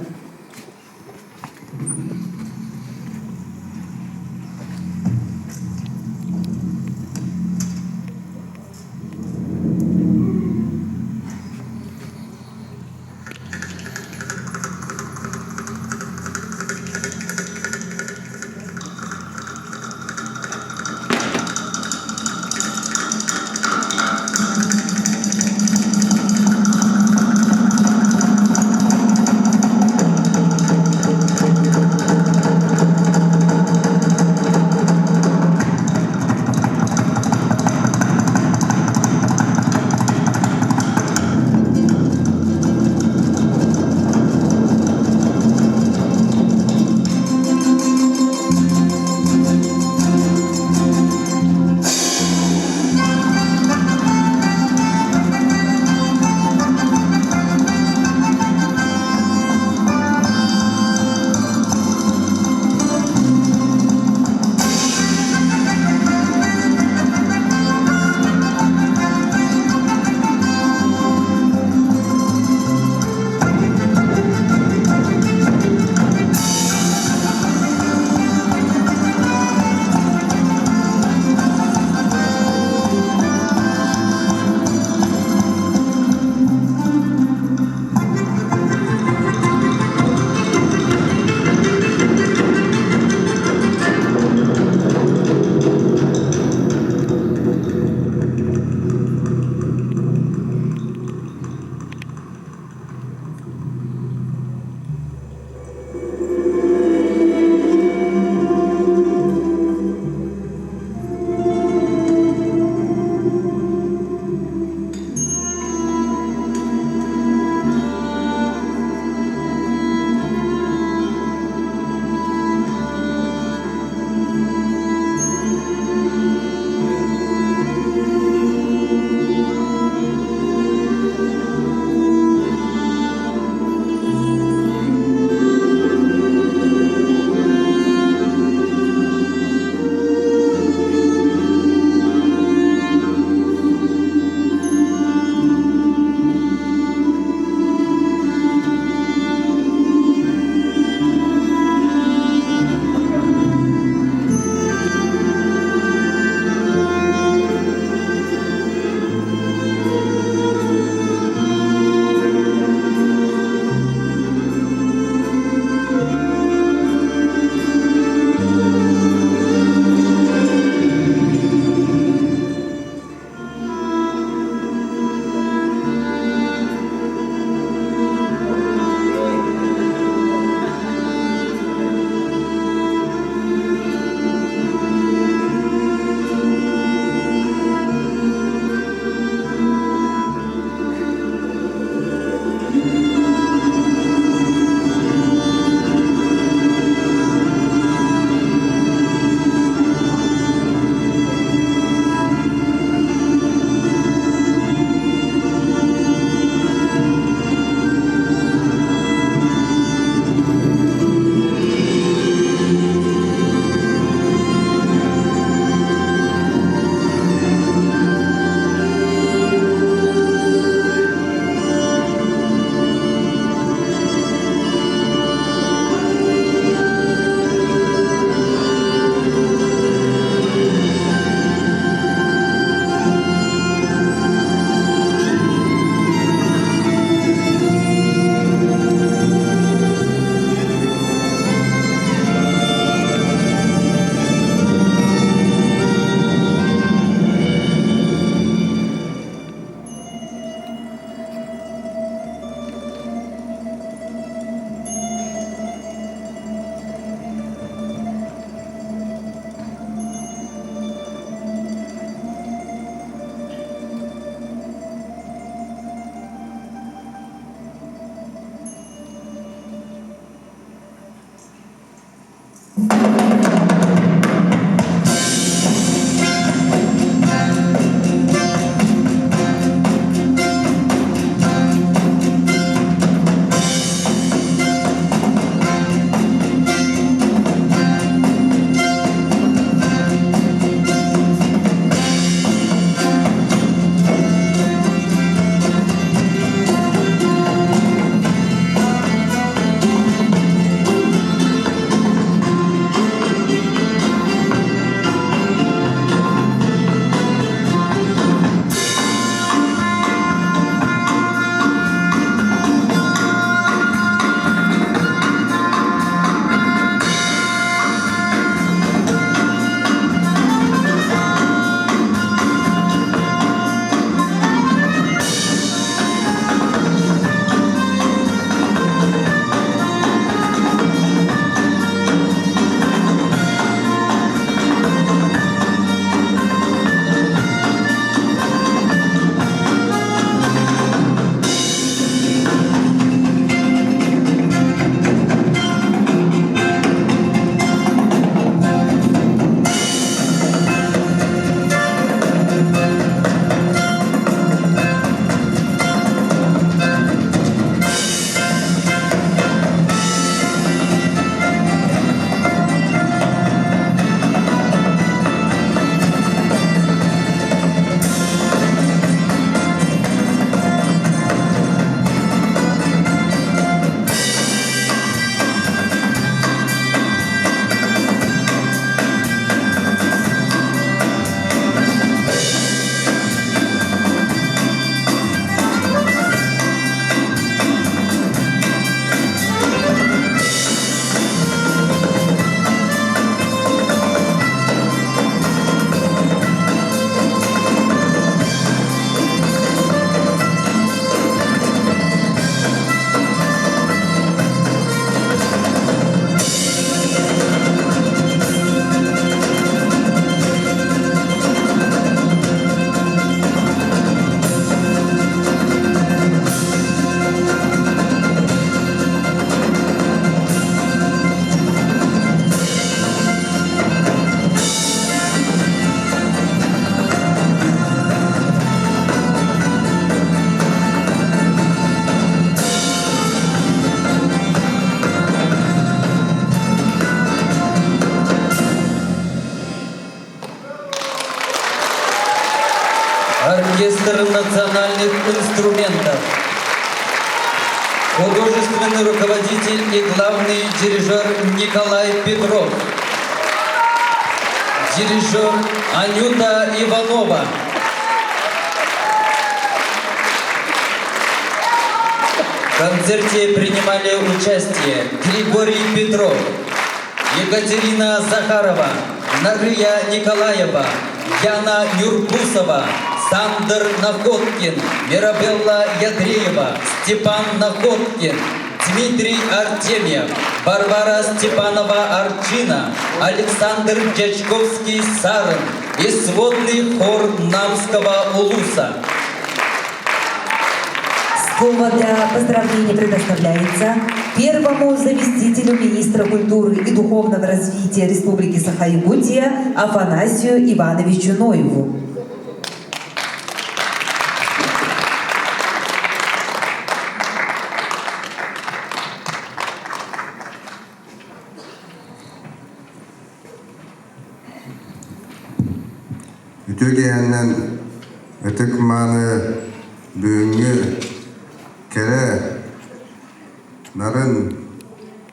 оркестр национальных инструментов, художественный руководитель и главный дирижер Николай Петров, дирижер Анюта Иванова, в концерте принимали участие Григорий Петров, Екатерина Захарова, Нария Николаева, Яна Юркусова, Сандер Находкин, Мирабелла Ядреева, Степан Находкин, Дмитрий Артемьев, Варвара Степанова-Арчина, Александр Дячковский-Сарин и сводный хор Намского улуса. Слово для поздравления предоставляется первому заместителю министра культуры и духовного развития Республики Саха-Якутия Афанасию Ивановичу Ноеву. Ütügeyenlen ötük manı büyüngü kere narın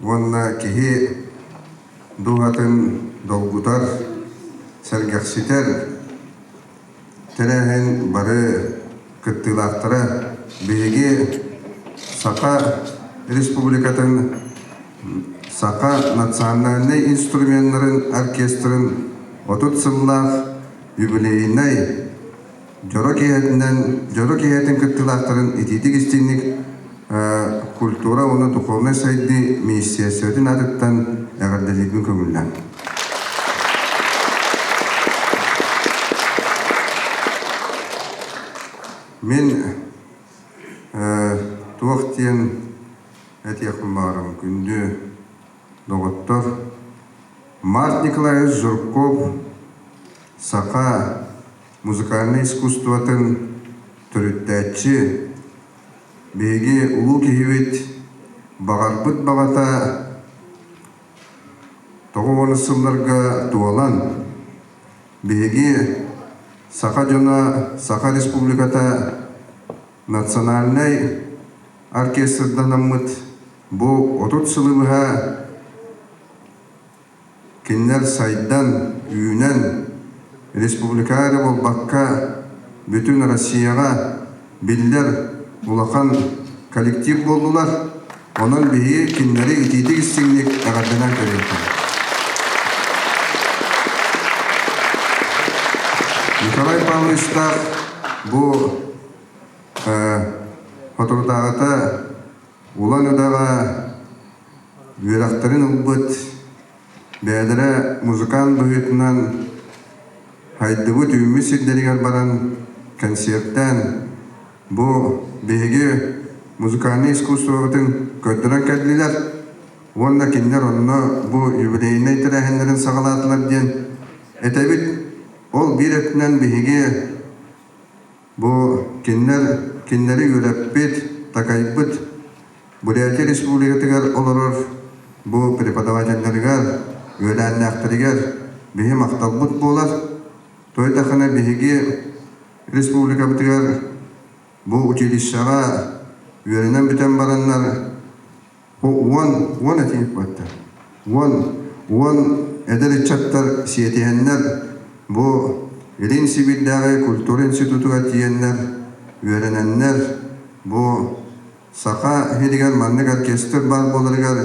vonna kihi duhatın dolgutar sergaksiter terehen barı kıttılaktara bilgi Saka Respublikatın Saka nasyonalny instrumentlerin orkestrın 30 yıllık юбилейнай жорок иятин кыттылактарын ититик истинник культура оны духовный сайды миссиясыдын атыттан эгерделибин көңүллән. Мен туактен этияхмарым күндү доготтор Март Николаевич Журков Сака музыкальный искусствотын түрүттәчи беги улуу кихибит багарбыт багата тогоны сымларга туалан беги Сака жана Сака Республиката национальный оркестрдан аммыт бу 30 сылыбыга киннер сайдан үйнен республикары болбакка бүтүн Россияга биллер улахан коллектив болдулар. Онун бии киннери ититик истиңник агардынан көрөттү. Николай Павлович бу фотодагата уланудага үйрактарын улбут бәдірі музыкан бұйытынан хайдыбы түйімі сілдерігер баран концерттен бұл беге музыкальный искусствотын көттірін кәділер. Онна кинлер онна бұл юбилейіне тірәхендерін сағалатылар ден. Әтәбіт ол бір әтінен беге бұл кинлері үйрәппет, такайбыт Бурятия Республикатығар оларыр бұл преподавательдергер, үйрәннәқтірігер бейім ақталбыт болар. Тойдақына бейге республика бітігер бұл училищаға үйренен бітен баранлар 10 әтейіп бәтті. 10 әдірі чаттар сиетейенлер бұл Елин Сибирдағы культура институтуға тиенлер үйрененлер бұл Сақа хедігер маннық оркестр бар болырғар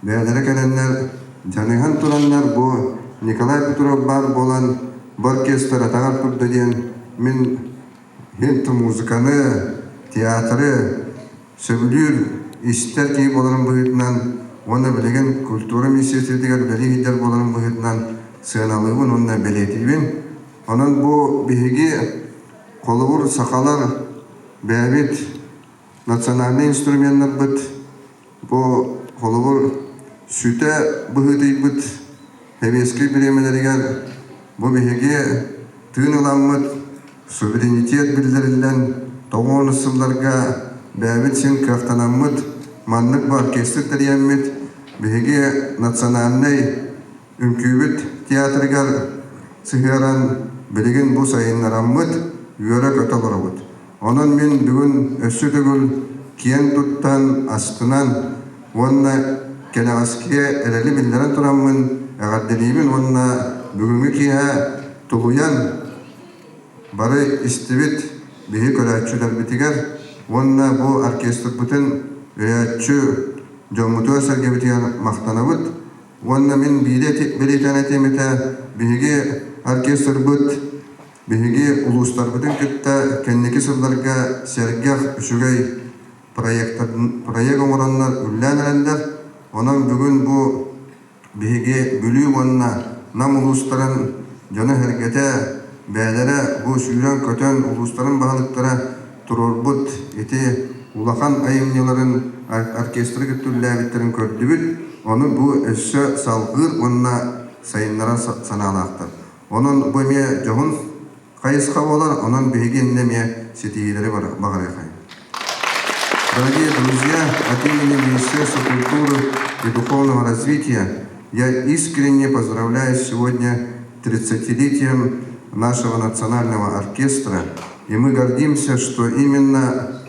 бәдірі кәленлер жаныған тұранлар бұл Николай Петров бар болан оркестр атағар тұрды ден мен хенті музыканы, театры, сөбілер, істер кей боларын бұғытынан, оны білеген культура миссиясетігер білігідер боларын бұғытынан сығыналығын онына білетейбен. Онын бұл бігеге қолығыр сақалар бәбет национальный инструменттер бұд, бұл қолығыр сүті бұғытый бұд, әбескі біремелерігер бұл бігеге түйін ұламыд, суверенитет білдірілден тоғын ұсымларға бәбет сен кафтанамыд, маннық бар оркестр тәріеммет, бігеге национальный үмкүйбет театрығар сығыран білеген бұл сайынларамыд, үйөрө көтөлөрөбүт. Онун мен бүгүн өссүтүгүл киен туттан астынан онна келегаске элели биллерен тураммын агадделибин онна бүгүнгү кия тулуян бары истибит биһи көрәчүләр битигер онна бу оркестр бүтүн өячү жомутуа сергебитигер мактанабыт. Онна мен билетен темете биһиги оркестр бут биһиги улустар бүтүн кытта кеннеки сылдарга сергех үчүгөй проект оңороннар үлләнерендер. Онан бүгүн бу биһиги бүлүү онна нам улустарын жана хергете бәлере бу сүйрен көтөн улустарын бағалыктара турурбут ити улахан айымнеларын оркестры күттүлләбиттерин көрдүбүт. Оны бу өссө салгыр онна сайыннара саналактыр. Онун бу ме жогун кайыска болар, онун биһиги неме сетиилери багарайкай. Дорогие друзья, от имени Министерства культуры и духовного развития я искренне поздравляю сегодня 30-летием нашего национального оркестра. И мы гордимся, что именно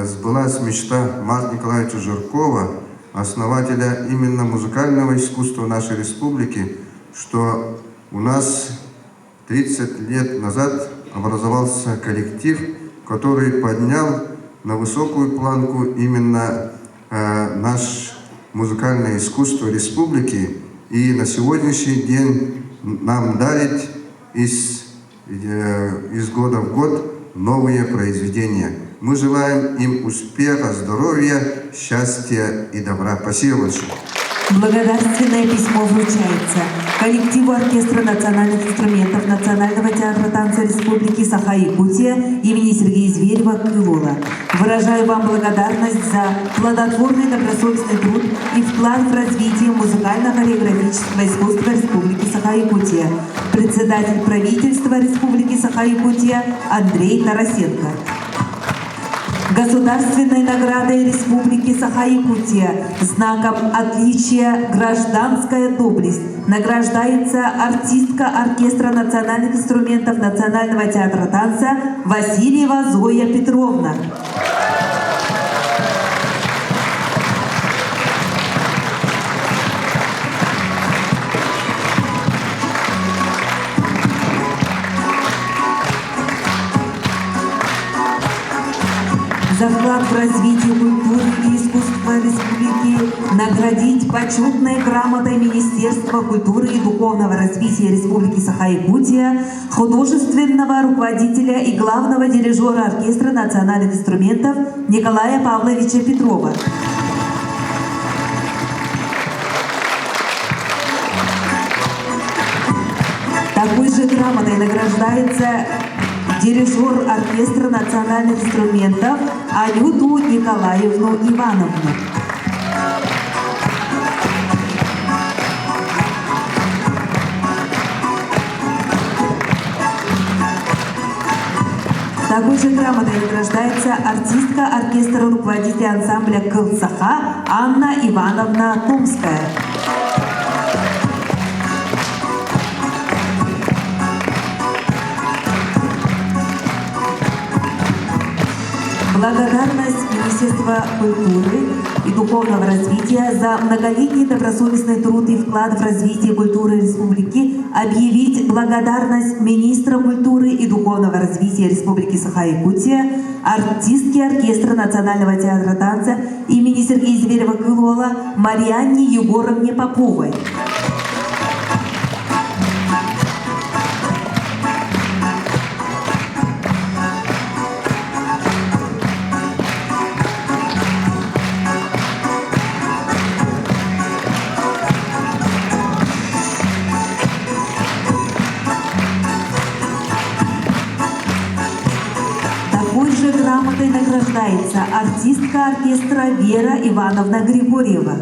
сбылась мечта Марка Николаевича Жиркова, основателя именно музыкального искусства нашей республики, что у нас 30 лет назад образовался коллектив, который поднял на высокую планку именно наше музыкальное искусство республики. И на сегодняшний день нам дарит из года в год новые произведения. Мы желаем им успеха, здоровья, счастья и добра. Спасибо большое. Благодарственное письмо вручается коллективу оркестра национальных инструментов Национального театра танца Республики Саха-Якутия имени Сергея Зверева Крылова. Выражаю вам благодарность за плодотворный добросовестный труд и вклад в развитие музыкально-хореографического искусства Республики Саха-Якутия. Председатель правительства Республики Саха-Якутия Андрей Тарасенко. Государственной наградой Республики Саха-Якутия знаком отличия «Гражданская доблесть» награждается артистка оркестра национальных инструментов Национального театра танца Васильева Зоя Петровна. За вклад в развитие культуры и искусства Республики наградить почетной грамотой Министерства культуры и духовного развития Республики Саха-Якутия художественного руководителя и главного дирижера оркестра национальных инструментов Николая Павловича Петрова. Такой же грамотой награждается дирижер оркестра национальных инструментов Анюту Николаевну Ивановну. Такой же грамотой награждается артистка оркестра руководителя ансамбля «Кылсаха» Анна Ивановна Томская. Благодарность Министерства культуры и духовного развития за многолетний добросовестный труд и вклад в развитие культуры республики, объявить благодарность министра культуры и духовного развития Республики Саха-Якутия, артистке оркестра Национального театра танца имени Сергея Зверева Крылова Марьяне Егоровне Поповой. Грамотой награждается артистка оркестра Вера Ивановна Григорьева.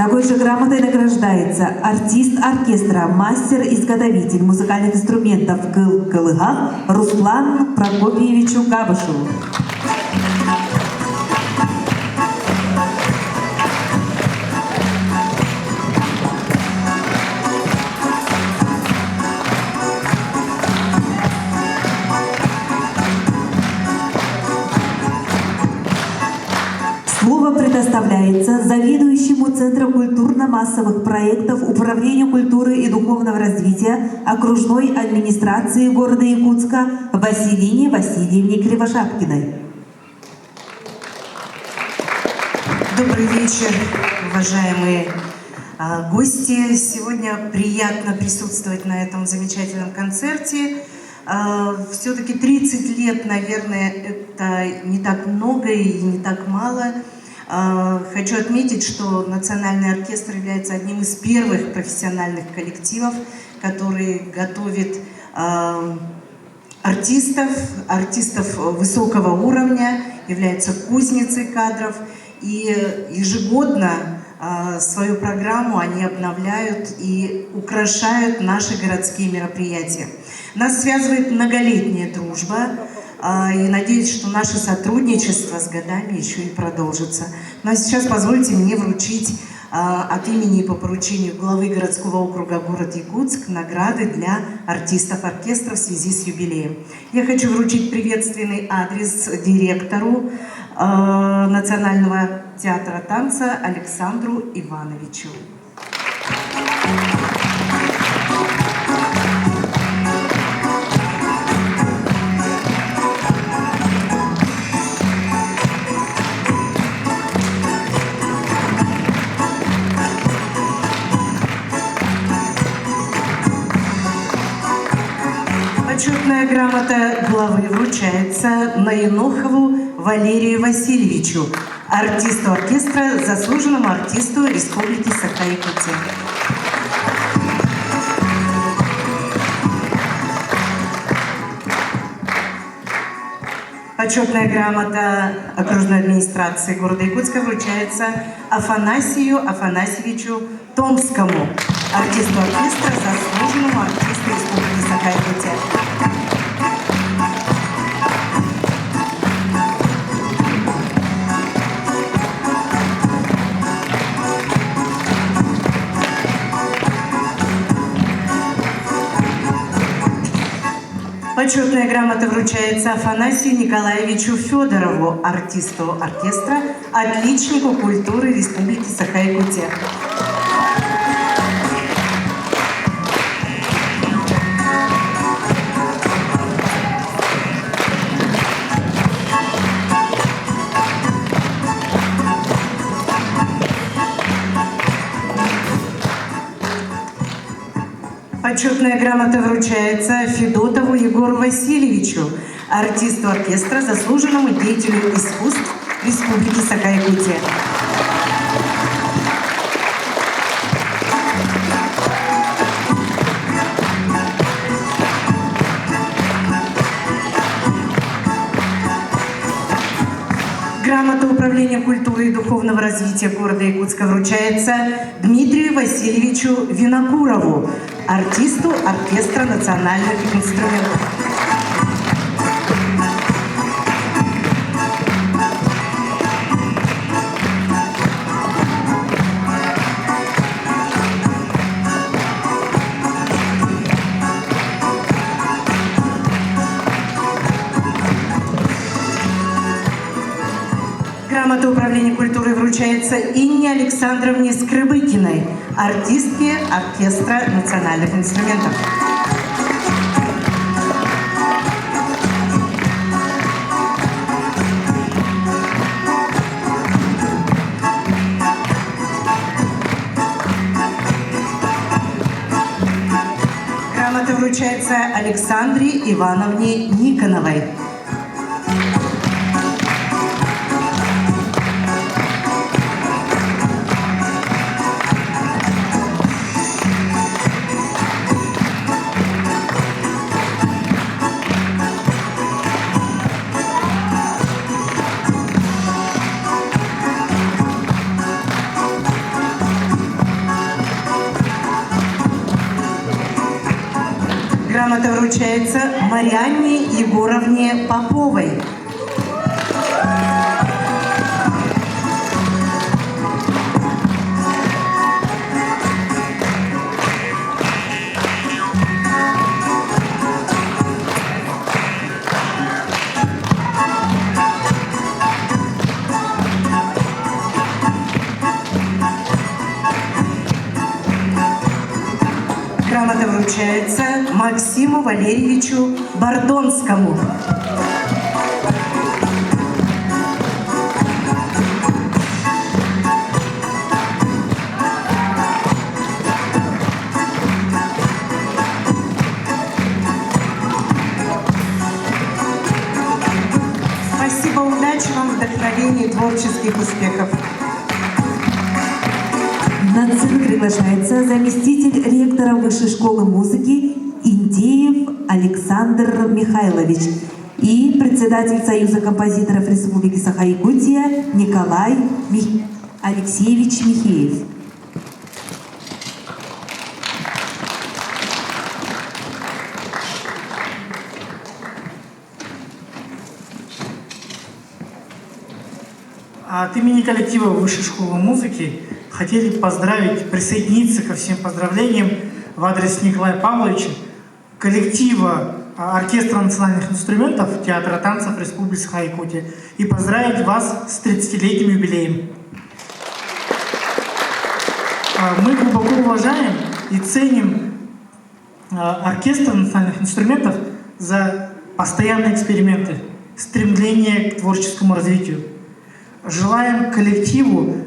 Такой же грамотой награждается артист оркестра, мастер-изготовитель музыкальных инструментов Кылыга Руслан Прокопьевичу Габышеву. Слово предоставляется заведующему Центра культурно-массовых проектов Управления культуры и духовного развития окружной администрации города Якутска Василине Васильевне Кривошапкиной. Добрый вечер, уважаемые гости. Сегодня приятно присутствовать на этом замечательном концерте. Все-таки 30 лет, наверное, это не так много и не так мало. Хочу отметить, что Национальный оркестр является одним из первых профессиональных коллективов, который готовит артистов высокого уровня, является кузницей кадров. И ежегодно свою программу они обновляют и украшают наши городские мероприятия. Нас связывает многолетняя дружба, и надеюсь, что наше сотрудничество с годами еще и продолжится. Ну а сейчас позвольте мне вручить от имени и по поручению главы городского округа город Якутск награды для артистов оркестра в связи с юбилеем. Я хочу вручить приветственный адрес директору Национального театра танца Александру Ивановичу. Почетная грамота главы вручается Наинохову Валерию Васильевичу, артисту оркестра, заслуженному артисту Республики Саха-Якутия. Почетная грамота окружной администрации города Якутска вручается Афанасию Афанасьевичу Томскому, артисту оркестра, заслуженному артисту Республики Саха-Якутия. Почетная грамота вручается Афанасию Николаевичу Федорову, артисту оркестра, отличнику культуры Республики Саха-Якутия. Почетная грамота вручается Федотову Егору Васильевичу, артисту оркестра, заслуженному деятелю искусств Республики Саха-Якутия. Грамота Управления культуры и духовного развития города Якутска вручается Дмитрию Васильевичу Винокурову, артисту оркестра национальных инструментов. Грамота Управления культуры вручается Инне Александровне Скрыбыкиной, артистке оркестра национальных инструментов. Грамота вручается Александре Ивановне Никоновой. Грамота вручается Марианне Егоровне Поповой. Грамота вручается Максиму Валерьевичу Бордонскому. Спасибо, удачи вам, вдохновения и творческих успехов. На сцену приглашается заместитель ректора Высшей школы музыки Индеев Александр Михайлович и председатель Союза композиторов Республики Саха-Якутия Николай Алексеевич Михеев. От имени коллектива Высшей школы музыки хотели поздравить, присоединиться ко всем поздравлениям в адрес Николая Павловича, коллектива оркестра национальных инструментов Театра танцев Республики Саха-Якутия и поздравить вас с 30-летним юбилеем. Мы глубоко уважаем и ценим оркестр национальных инструментов за постоянные эксперименты, стремление к творческому развитию. Желаем коллективу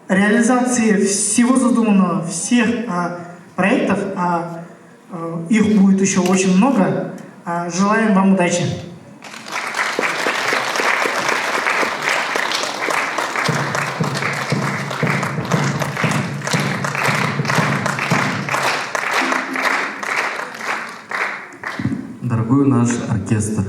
реализации всего задуманного, всех проектов, их будет еще очень много. Желаем вам удачи. Дорогой наш оркестр,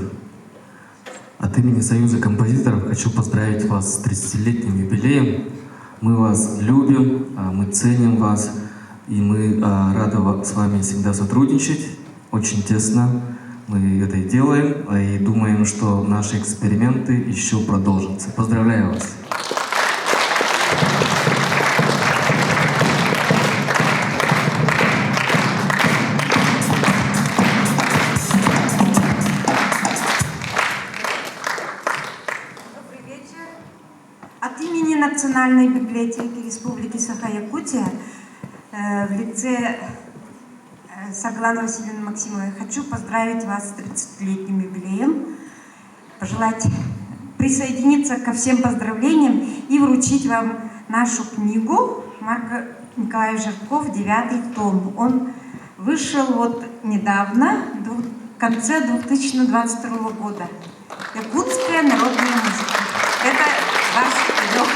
от имени Союза композиторов хочу поздравить вас с 30-летним юбилеем. Мы вас любим, мы ценим вас, и мы рады с вами всегда сотрудничать. Очень тесно мы это и делаем, и думаем, что наши эксперименты еще продолжатся. Поздравляю вас! От имени Национальной библиотеки Республики Саха-Якутия в лице Сагланы Васильевны Максимовой хочу поздравить вас с 30-летним юбилеем, пожелать присоединиться ко всем поздравлениям и вручить вам нашу книгу Марка Николаевич Жарков «9-й том». Он вышел вот недавно, в конце 2022 года. Якутская народная музыка. Это ваш идол.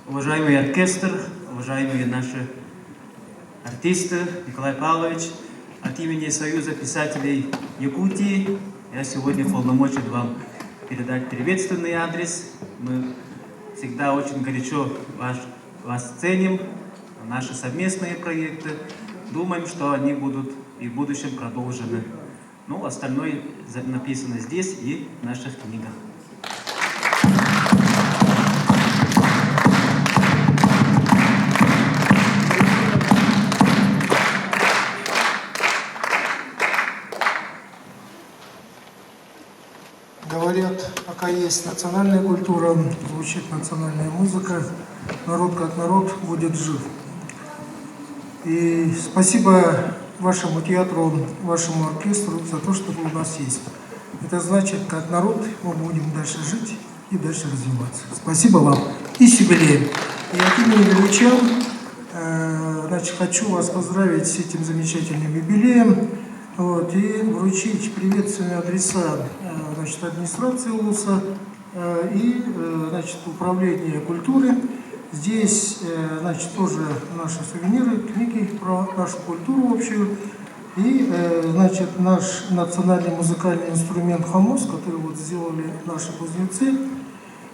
Уважаемый оркестр, уважаемые наши артисты, Николай Павлович, от имени Союза писателей Якутии я сегодня полномочен вам передать приветственный адрес. Мы всегда очень горячо вас ценим, наши совместные проекты. Думаем, что они будут и в будущем продолжены. Ну, остальное написано здесь и в наших книгах. Говорят, пока есть национальная культура, звучит национальная музыка, народ как народ будет жив. И спасибо вашему театру, вашему оркестру за то, что вы у нас есть. Это значит, как народ мы будем дальше жить и дальше развиваться. Спасибо вам и с юбилеем. И от имени величан, значит, хочу вас поздравить с этим замечательным юбилеем. Вот, и вручить приветственные адреса, значит, администрации УЛУСа и, значит, управления культуры. Здесь, значит, тоже наши сувениры, книги про нашу культуру общую. И, значит, наш национальный музыкальный инструмент хамос, который вот сделали наши кузнецы,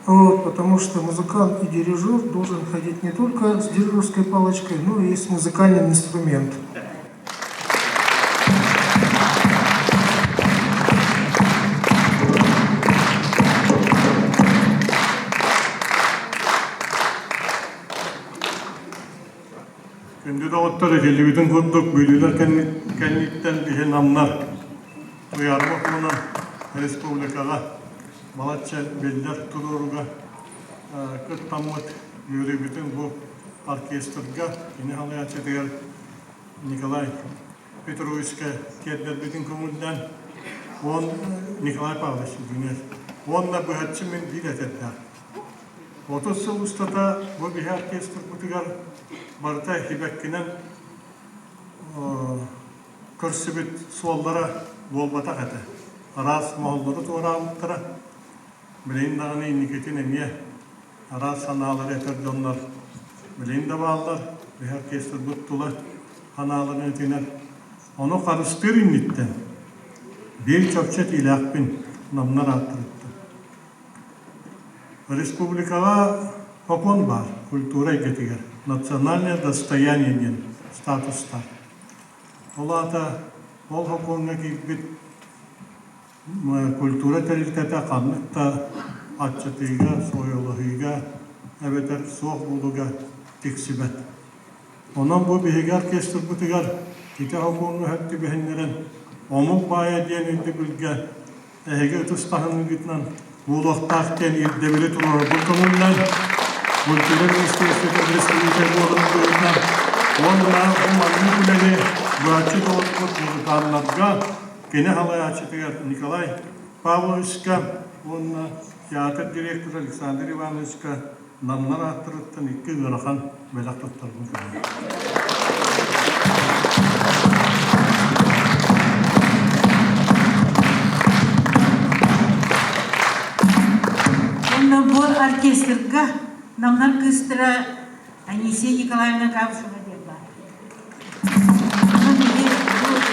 вот, потому что музыкант и дирижер должен ходить не только с дирижерской палочкой, но и с музыкальным инструментом. Kendi doğutları televizyon kurduk, büyüler kendikten bir namlar. Uyarmak ona Respublikaga, Malatya Beller Tururuga, Kırtamut yürü bütün bu orkestrga, yine halaya çeker Nikolay Petrovич'e kedler bütün kumuldan, on Nikolay Pavlovich Düner. Onunla bu hatçımın dil etetler. 30 yıl ustada bu bir orkestr kutugar Barta Hibekkinen körsübüt sollara bolbata kata. Aras moholları toğrağılıktıra. Bileyin dağını niketin emiye. Aras sanaları eterdonlar. Bileyin de bağlılar. Bir orkestr buttula. Hanalarını etiner. Onu karıştır innitten. Bir çöpçet ilak bin namlar attırıttı. Республикага покон бар, культура гетигер, национальное достояние статуста. Олата ол хоконга кибит культура терилтете каныкта атчатыга, союлыгыга, эбетер соқ булуга тексибет. Онан бу биһиге оркестр бутыгар ките хоконга хатты бехеннерен омук бая диен үдді бүлге эһеге утустахын гитнан Булақтақтен ирдебелі тұрар бұл коммундан, бұл тілер министерстветі республика болғының бұйырдан, онына ұманның күләне бұратшы толықпық мұзыканларға, кені халай ачытығар Николай Павловичка, онына театр директоры Александр Ивановичка намнар аттырыттан екі ғырақан бәлақ тұттарының күләне. Оркестрга намнар кыстыра Анисия Николаевна Кавшева дерба.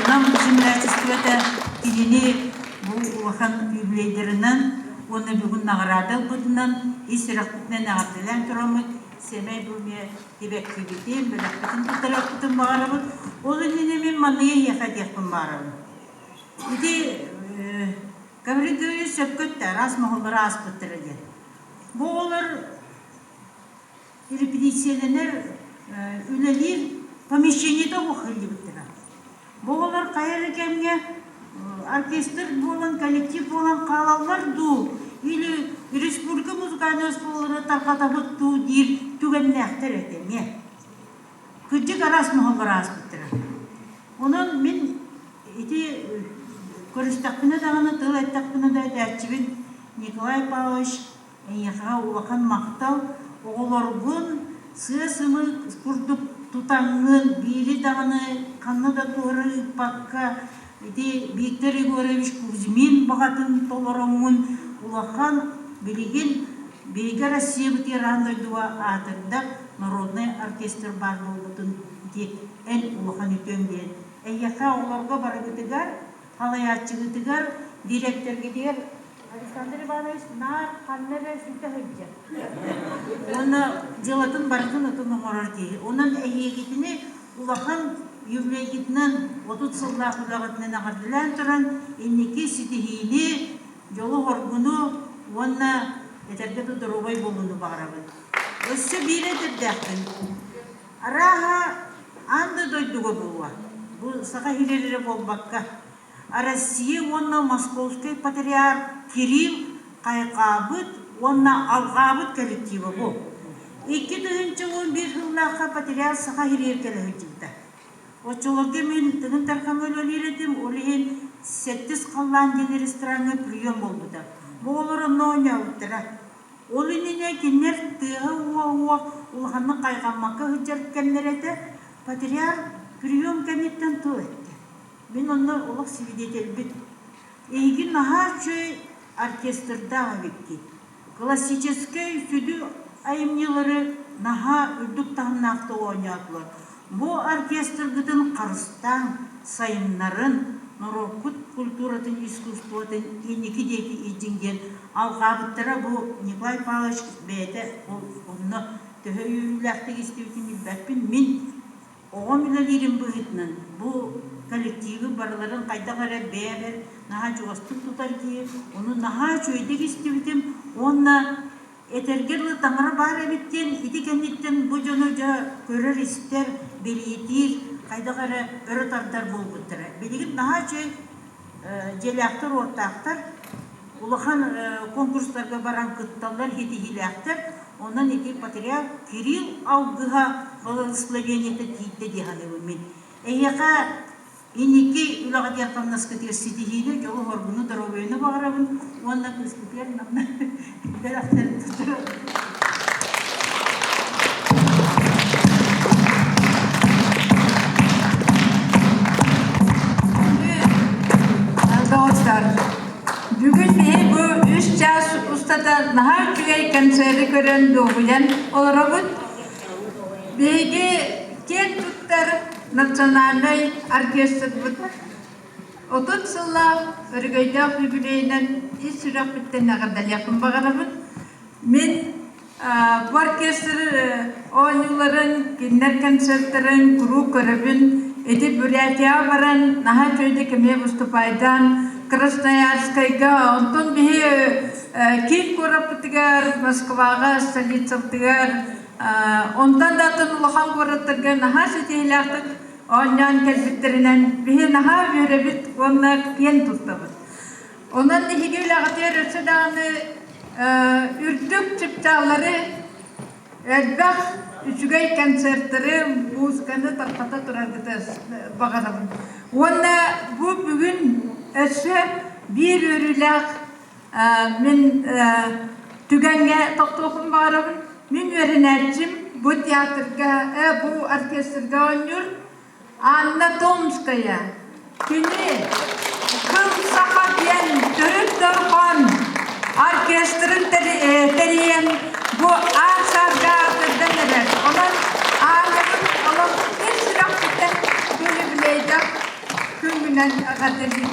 Нам землячествода тилини бу улахан юбилейдеринен, оны бүгін наградыл бұдынан, исірақпытнен нагардылан тұрамыд, семей бұлме дебек кебетен, бөлақпытын тұттарақпытын бағарабыд, ол үнінемен манлия ехат еқпін бағарабыд. Иде, кавридуы сөпкөттер, ас мағылбара ас бұттырыды. Bu olur repetisyonlar ülelir помещение de bu hırlı bittiler. Bu olur kayır kemge orkestr bolan kolektif bolan kalanlar du ili Respublika Müzikal Enstrümanları tarkatabıt du dir tügenlektir etemiye. Küçük aras mı aras bittiler. Onun min iti körüstakpını dağını tıl ettakpını da derçibin Nikolay Pavlovich Яха улахан мақтал, оғыларғын, сыйы-сымы күрдіп тұтаңын, бейли дағыны, қанны да туғыры паққа, Виктор Егорович Кузьмин бағатын толырыңын, улахан білеген Берега Россия бұтер андойдуа атырда народный оркестр бар болғытын дек ән улахан үтен бен. Яха оғыларға бары күтігер, халаятчы күтігер, директор кетігер, Александр Иванович на камере сюда ходит. Он делает баргун это номерки. Он эйгитне улахан ювлегитнен отут сыллах улагатне нагадылан туран инники ситихини жолу хоргуну онна этерге дорогой болуну барабы. Өссө бире дердәктен. Араха анды дойдуга була. Бу сага хилелере болбакка. А Россия онна московский патриарх Кирилл Кайкабыт, онна Алгабыт коллектива бу. 2011 жылларга патриарх сага хилер келеһитте. Очолорге мен тыгын таркамын өлеретим, олен 8 каллан ден ресторанга прием болбуда. Болор ноня утра. Олинине кинер тыга уа улханны кайгамакка хыжырткеннерете патриарх прием кенеттен туетти. Мен онна олық свидетель бит. Егин нахачы оркестрда векки. Классический südü ayımnıları naha ürdük tahnaktı oynadılar. Бу оркестр гытын Карыстан сайыннарын, Норокут культуратын, искусствотын, енеки деки идинген, алғабыттыра бу Николай Павлович бәйті, онны төһө үйіләқті кестеуетін білбәкпін, мен оған білелерім бұғытнын, бу коллективі барларын қайда қарай бәйбер, наға жоғастық тұтар кейіп, оны наға жойды кестеуітім, онна этергерлі таңыры бар әбіттен, итекенеттен бұ жоны жа көрер істер, белетер, қайда қара өрі тардар бол бұттыры. Белегін наға жой желяқтар, ортақтар, улахан конкурстарға баран күтталар, хеті-хиляқтар, онан еке патриарх Кирилл алғыға благословениеті кейтті дегені өмен. Әйеқа инеке үлаға дияқтан наскетер сетихейді, жолы орғыны дұровейіні бағарабын, онна көскетер, намна бәрақтарын тұтыры. Бүгін мен бұл 3 жас ұстада наға күгей концерті көрін доғыян оларабыд. Бейге кен тұттар национальный оркестр бұд. 30 сылла өргейдақ юбилейнен исүрақ біттен ағырдан яқын бағарабыд. Мен бұл оркестр ойнуларын, кендер концерттерін, күру көрібін, эти Бурятия баран, наха чойде кеме выступайдан, Красноярскайга, онтон бихе кит корапытыгар, Москвага, столицаптыгар, онтан датын улахан кораттырга, наха сетихилақтык, оннян кәлбіттерінен, бихе наха бүйребіт, онна кен тұттабыд. Онан нехиге лағатер өтсі дағаны үрдік чыпталары, әлбәқ үчүгей концерттері музыканы тарқата тұрардыда бағарабын. Онна бұ бүгін өсі бір өріләқ мен түгенге тоқтоқын бағарабын. Мен өрінәтшім бұ театрға, бұ оркестрға ойныр Анна Томская. Күні қыл сақа бен түріп тұрған оркестрін тәрейен бұ ақсарға атырдан әрі. Онан ағырын олым бір сұрақ күттен күні білейді күнгінен ғадырды.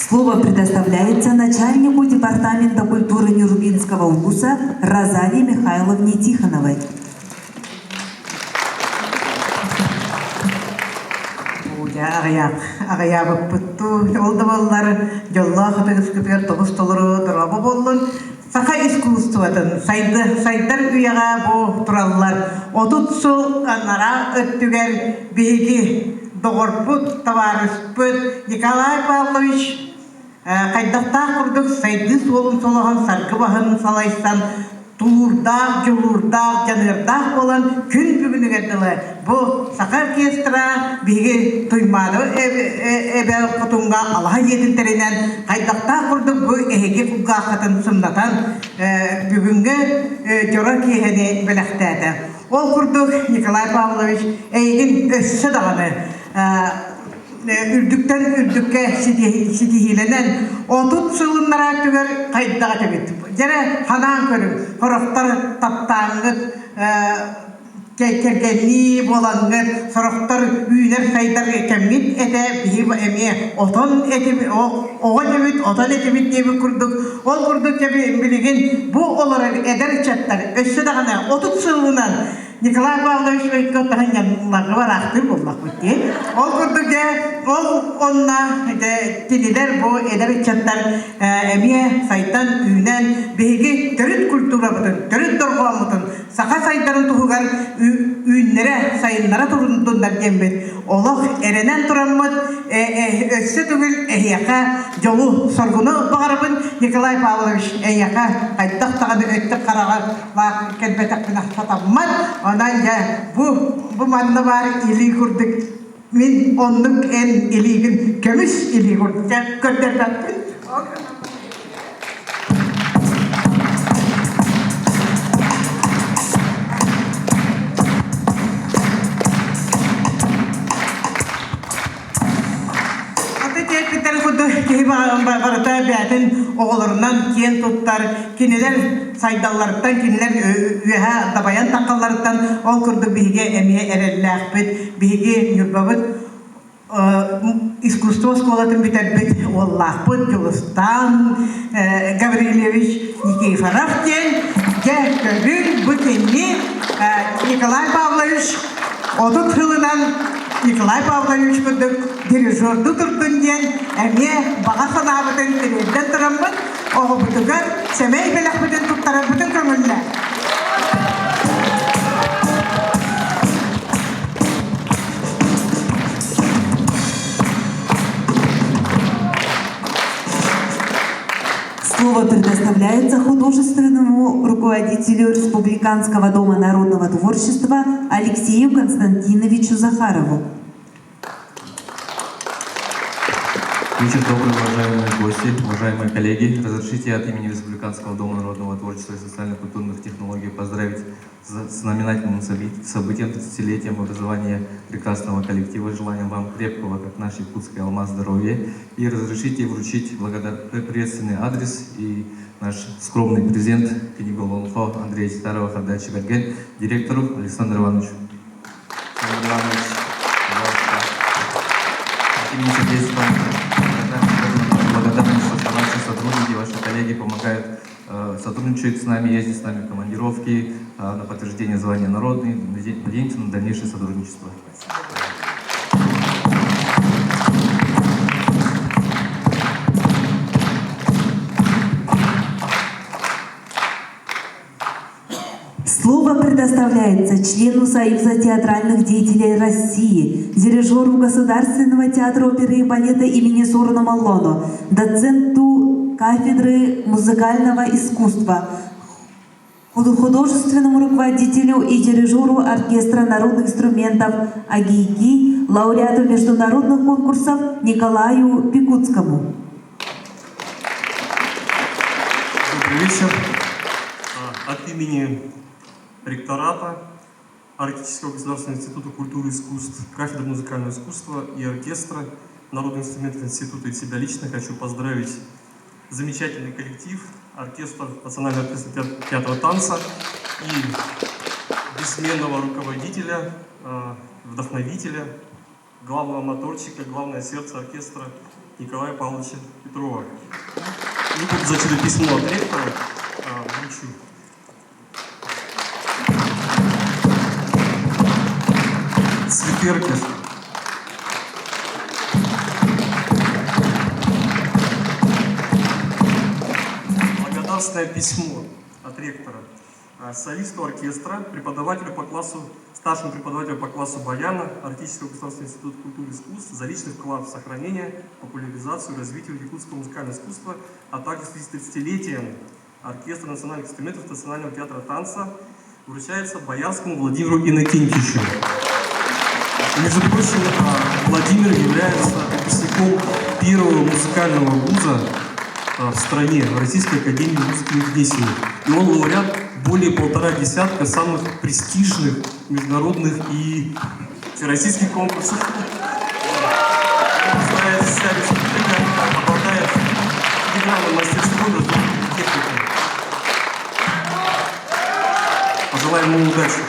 Слово предоставляется начальнику Департамента культуры Нюрбинского УКУСа Розалии Михайловне Тихоновой. Ағаябы бұтту, олды балалары жолла қытығыз күтігер тоғыз толыры дұрабы болын. Сақа искусстводан, сайдар үйаға бұл тұралылар. Отут сол нара өттігер бейгі доғырпыт, таварыспыт. Николай Павлович қайдақта құрдық сайды солын солыған сарғы бағын салайстан туырдақ, жылырдақ, жанырдақ болан күн бүгіні кәділі. Бұл сақа оркестра бейге тұймады әбе құтынға алға едінтерінен қайдақта құрдық бұл әйге құлға қатын сұмдатан бүгінгі жора кейхені біліқтәді. Ол құрдық Николай Павлович әйгін өссі дағаны үрдіктен үрдікке сетихиленен 30 сылынлара түгер қайдаға төбет. Жәрі ханан көріп, қорықтар таптаңғыт, кергенні болаңғыт, сұрықтар үйінер сайдар кәмгет әті бейім әме отын әтебет дебі күрдік. Ол күрдік дебі білеген бұл олары әдір чаттар өссі дағына 30 сылынан Николай Павлович өйткөттіған янларға бар ақтыр болмақ өтте. Ол күрдіге, ол онна телелер бұл әдір чаттар әме сайтан үйінен бейге түріт культура бұтын, түріт дұрға бұтын, сақа сайдарын тұғығар үйінлері сайынлара тұрындындар кембет. Олық әренен тұрамыд, өссі түгіл әйяқа жолу сорғыны бағарабын Николай Павлович әйяқа қайдақ тағады өтті қараға кәлбетақпен ақпатаммад. Ondan ya bu manna var ili kurduk. Min onluk en iligin kömüş ili kurduk. Kötürden. kehi barata bätin oğullarından ken tuttar, kiniler saydallardan, kiniler üyeha dabayan takallardan ol kurdu bihige emiye erellahbet, bihige yürbabet искусство школатын битәрбет Аллахпыт Юлыстан Гаврилевич Никифоров кен гәккәгін бүкенне Николай Павлович отут хылынан Николай Павлович күрдік дирижерді тұрдың ден әме баға санабытын тірелден тұрамбыт оғы бұтығар сәмей белек бүтін тұттарар бүтін көңілі. Слово предоставляется художественному руководителю Республиканского дома народного творчества Алексею Константиновичу Захарову. Вечер добрый, уважаемые гости, уважаемые коллеги. Разрешите от имени Республиканского дома народного творчества и социально-культурных технологий поздравить с знаменательным событием 30-летием образования прекрасного коллектива. Желаем вам крепкого, как наш якутский алмаз, здоровья. И разрешите вручить приветственный адрес и наш скромный презент Кенигол Андрея Титарова Хардачи Берген, директору Александру Ивановичу. Александр Иванович, пожалуйста. От имени Сердечного благодарность, что ваши сотрудники, ваши коллеги помогают, сотрудничают с нами, ездят с нами в командировки на подтверждение звания народный. Надеемся на дальнейшее сотрудничество. Слово предоставляется члену Союза театральных деятелей России, дирижеру Государственного театра оперы и балета имени Зорана Маллоно, доценту кафедры музыкального искусства, художественному руководителю и дирижеру оркестра народных инструментов АГИГИ, лауреату международных конкурсов Николаю Пикутскому. Добрый вечер. От имени ректората Арктического государственного института культуры и искусств, кафедры музыкального искусства и оркестра народных инструментов института и себя лично хочу поздравить замечательный коллектив, оркестр, Национального оркестра театра танца и бессменного руководителя, вдохновителя, главного моторчика, главное сердце оркестра Николая Павловича Петрова. И тут зачитаю письмо от ректора, вручу. Цветерки. Благодарственное письмо от ректора солисту оркестра, преподавателю по классу, старшему преподавателю по классу баяна Арктического государственного института культуры и искусств за личный вклад в сохранение, популяризацию и развитие якутского музыкального искусства, а также в связи с 30-летием оркестра национальных инструментов Национального театра танца вручается Боярскому Владимиру Иннокентьевичу. Между прочим, Владимир является выпускником первого музыкального вуза в стране, Российской академии музыки и песни. И он лауреат более 1,5 десятка самых престижных международных и всероссийских конкурсов. Он знает вся республика, обладает федеральным мастерством и техникой. Пожелаем ему удачи.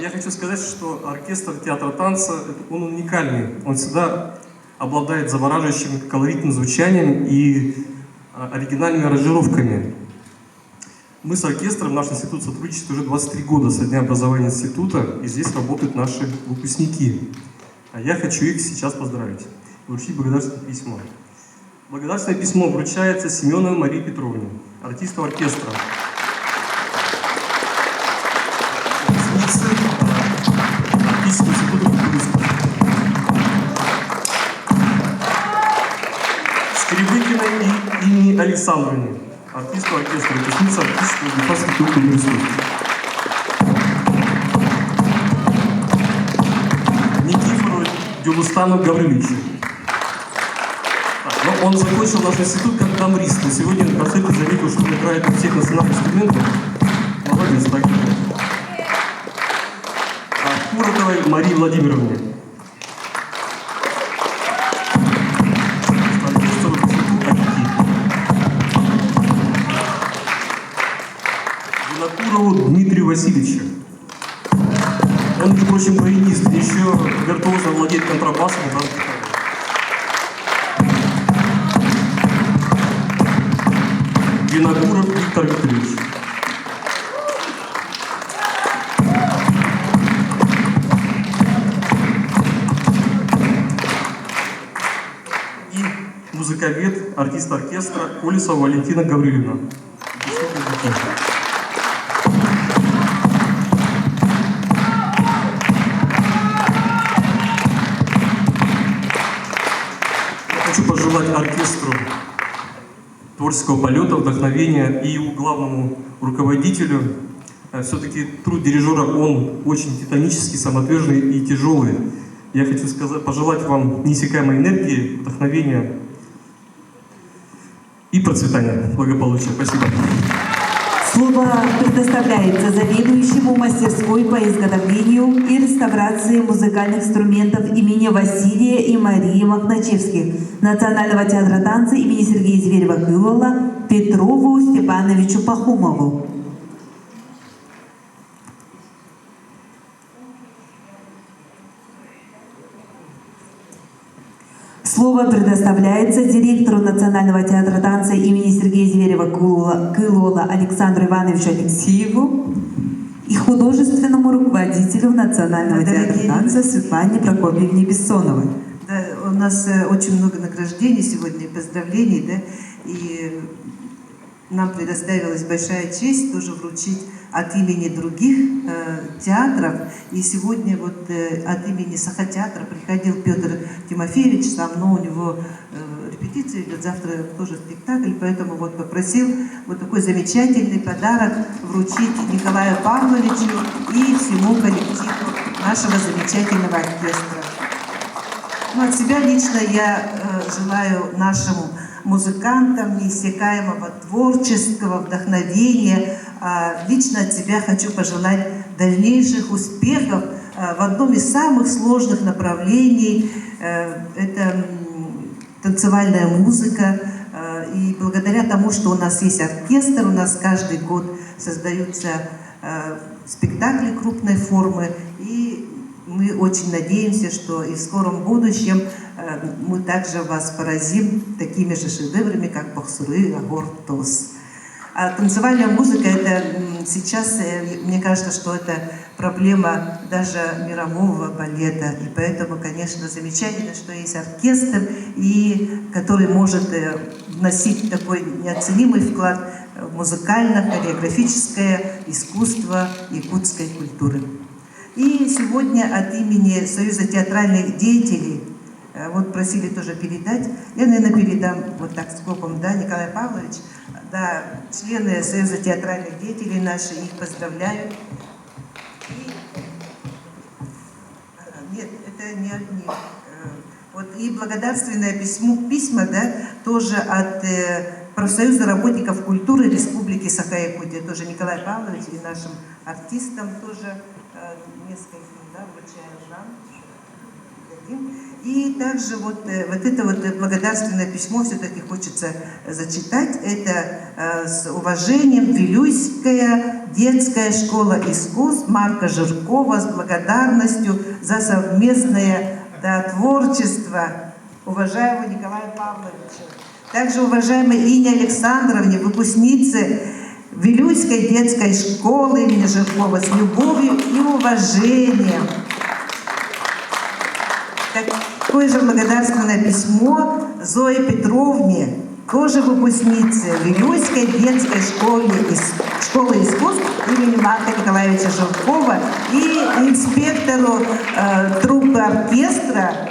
Я хочу сказать, что оркестр театра танца, он уникальный. Он всегда обладает завораживающим колоритным звучанием и оригинальными аранжировками. Мы с оркестром, наш институт сотрудничает уже 23 года со дня образования института, и здесь работают наши выпускники. А я хочу их сейчас поздравить и вручить благодарственное письмо. Благодарственное письмо вручается Семеновой Марии Петровне, артисту оркестра. Скребыкиной и имени Александровне, артисту оркестра, выпускница Арктического государственного культурного института. Никифору Дюлустану Гавриловичу. Но он закончил наш институт как тамбрист, но сегодня на концерте заметил, что он играет на всех национальных инструментах. Молодец, так. Куротовой Марии Владимировне. Васильевича. Он, между прочим, баянист, еще виртуозно владеет контрабасом. Виногуров Виктор Викторович. И музыковед, артист оркестра Колесова Валентина Гавриловна. Хочу пожелать оркестру творческого полета, вдохновения и главному руководителю. Все-таки труд дирижера, он очень титанический, самоотверженный и тяжелый. Я хочу пожелать вам неиссякаемой энергии, вдохновения и процветания, благополучия. Спасибо. Слово предоставляется заведующему мастерской по изготовлению и реставрации музыкальных инструментов имени Василия и Марии Махначевских Национального театра танца имени Сергея Зверева-Кылола Петрову Степановичу Пахумову. Слово предоставляется директору Национального театра танца имени Сергея Зверева-Кылола Александру Ивановичу Алексееву и художественному руководителю Национального театра танца Светлане Прокопьевне Бессоновой. Да, у нас очень много награждений сегодня, поздравлений, да, и нам предоставилась большая честь тоже вручить от имени других театров. И сегодня вот от имени Сахатеатра приходил Петр Тимофеевич, со мной у него репетиция идет, завтра тоже спектакль, поэтому вот попросил вот такой замечательный подарок вручить Николаю Павловичу и всему коллективу нашего замечательного оркестра. Ну, от себя лично я желаю нашим музыкантам неиссякаемого творческого вдохновения. Лично от себя хочу пожелать дальнейших успехов в одном из самых сложных направлений. Это танцевальная музыка. И благодаря тому, что у нас есть оркестр, у нас каждый год создаются спектакли крупной формы. И мы очень надеемся, что и в скором будущем мы также вас поразим такими же шедеврами, как «Бахсуры», «Агортос». А танцевальная музыка, это сейчас, мне кажется, что это проблема даже мирового балета. И поэтому, конечно, замечательно, что есть оркестр, который может вносить такой неоценимый вклад в музыкально-хореографическое искусство якутской культуры. И сегодня от имени Союза театральных деятелей, вот просили тоже передать, я, наверное, передам вот так скопом, да, Николай Павлович, да, члены Союза театральных деятелей наши, их поздравляют. Нет, это не одни. Вот и благодарственное письма, да, тоже от профсоюза работников культуры Республики Саха-Якутия, тоже Николай Павлович и нашим артистам тоже несколько, да, вручаем вам. И также вот это вот благодарственное письмо все-таки хочется зачитать. Это с уважением Вилюйская детская школа искусств Марка Жиркова с благодарностью за совместное, да, творчество уважаемого Николая Павловича. Также уважаемой Ине Александровне, выпускнице Вилюйской детской школы имени Жиркова, с любовью и уважением. Такое же благодарственное письмо Зое Петровне, тоже выпускнице Вилюйской детской школы искусств имени Марка Николаевича Жиркова и инспектору труппы оркестра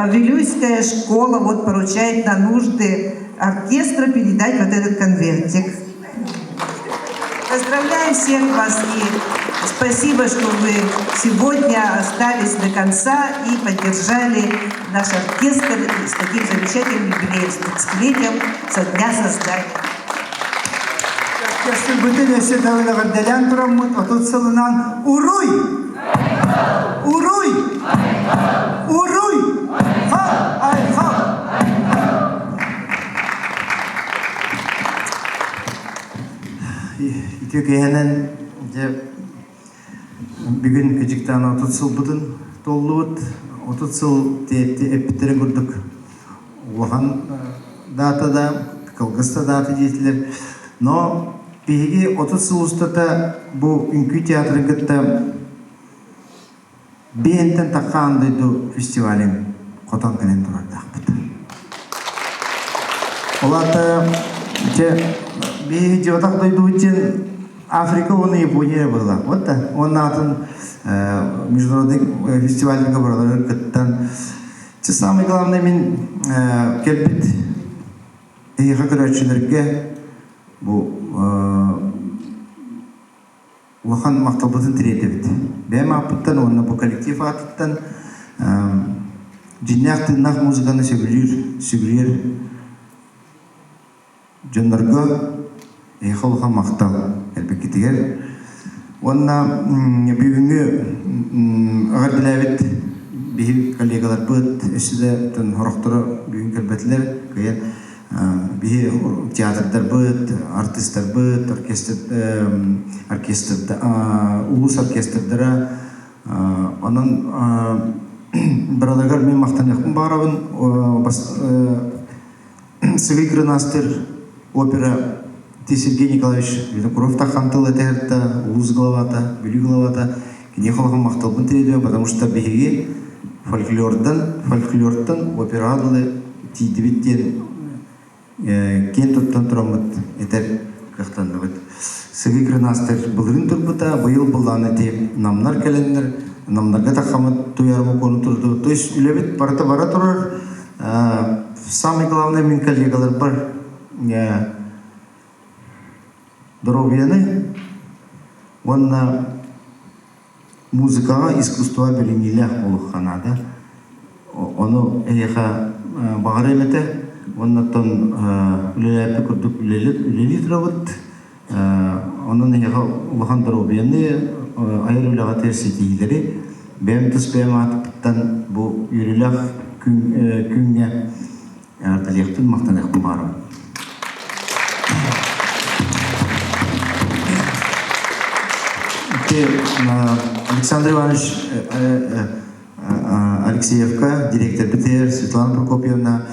Вилюйская школа вот поручает на нужды оркестра передать вот этот конвертик. Поздравляем всех вас и спасибо, что вы сегодня остались до конца и поддержали наш оркестр с таким замечательным юбилеем, с 30-летием со дня создания. Уруй! Уруй! Уруй! Икегенен де бүгін кежіктен 30 жыл бұдын толуыт. 30 жыл әппеттерін көрдік. Оған датада, Кылгыста даты дейтілер. Но беге 30 жыл ұстата бұл үнкі театрын кітті бейінтен таққандайды фестивалін қотан кәлен тұрардақ бұд. Олаты беге жеватақ дойды өтен Африка, оны Япония была. Вот так. Он атын международный фестивальный габаралар кыттан. Те самое главное, мен келбит эйха көрәтшілерге бұл уахан мақталбытын тіреті бит. Бәм апыттан, оны бұл коллектив атыттан жинақ тынақ музыканы сөгілер жонларға эйха уахан мақтал әлбекетігер. Онна бүгінгі ағар біләбет бейі коллегалар бұд, өсіде түн хорақтыры бүгін кәлбәтілер көйен бейі театрдар бұд, артистар бұд, улус оркестрдара. Онын бірадағар мен мақтан яқпын бағарабын. Сығый Грынастыр опера Сергей Николаевич Винокуров тахантыл это улус главата, бюлю главата, не холгам мақталбын тіреді, потому что беге фольклордан операдылы тидебеттен кен тұттан тұрамыд етер қақтанды бұд. Сығый Грынастыр бұлырын тұрбыта, бұйыл бұлланы деп намнар кәлендер, намнарға тақамыд туярмы кону тұрды. То есть үлебет бара тұрар, самый главный мен коллегалар бар здоровьяны, он на музыка, искусство беленилях улханада, оно эха багаремете, он на тон улеляпе курдук улелитрават, оно на эха улхан здоровьяны, айрулага терсетилери, бем туспемат тан бу юрилях күнге арталехтын мактанах бумарам. Александр Иванович Алексеевка, директор БТР, Светлана Прокопьевна,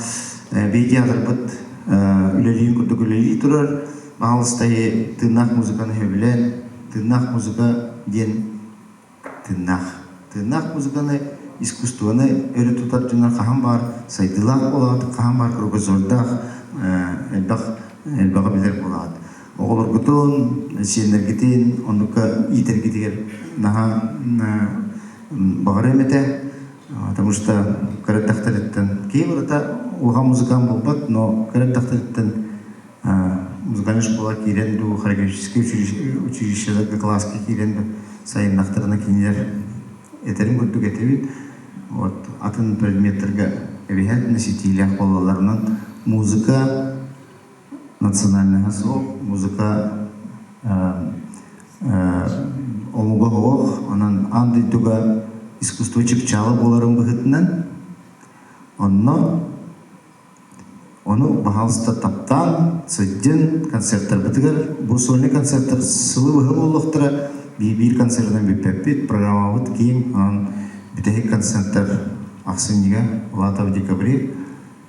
бейтеатр бұд үлелейін күрдік үлелей тұрар. Мағалыстайы тынақ музыканы өбілен, тынақ музыка ден тынақ. Тынақ музыканы искусствоны өрі тұтар түнар қаған бар, сайтылақ болады, қаған бар, кругозордақ, әлбаға білер болады. Оғылыр күтін, сенергетен, онука итергетегер наға бағар әмете, потому что көрек тақтареттен кейбір ата оға музыкан болбат, но көрек тақтареттен музыкальный школа кейренду, хореографический училищеда класски кейренду, сайын нақтарына кейнер етерін көрдік етебет. Атын предметтерге әбейхәт нәсетейлях болаларынан музыка, национальный газок, музыка омуга хоох, анан андай туга искусство чипчала боларын бұғытынан, оны бағалыста таптан, сөйден концерттар бітігер, бұл сольный концерттар сылы бұғы болуқтыра, бейбір концертен бейпеппет, программа бұд кейін, анан бітегі концерттар ақсынеге, лата в декабре,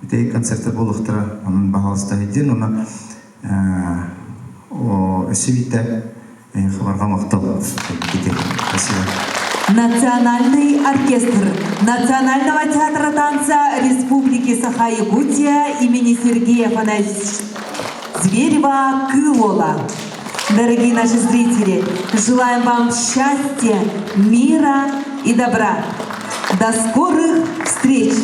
бітегі концерттар болуқтыра, анан бағалыста еден, оны өсівейті хабарға мақтал. Спасибо. Национальный оркестр Национального театра танца Республики Саха-Якутия имени Сергея Афанасьевича Зверева Кылола. Дорогие наши зрители, желаем вам счастья, мира и добра. До скорых встреч!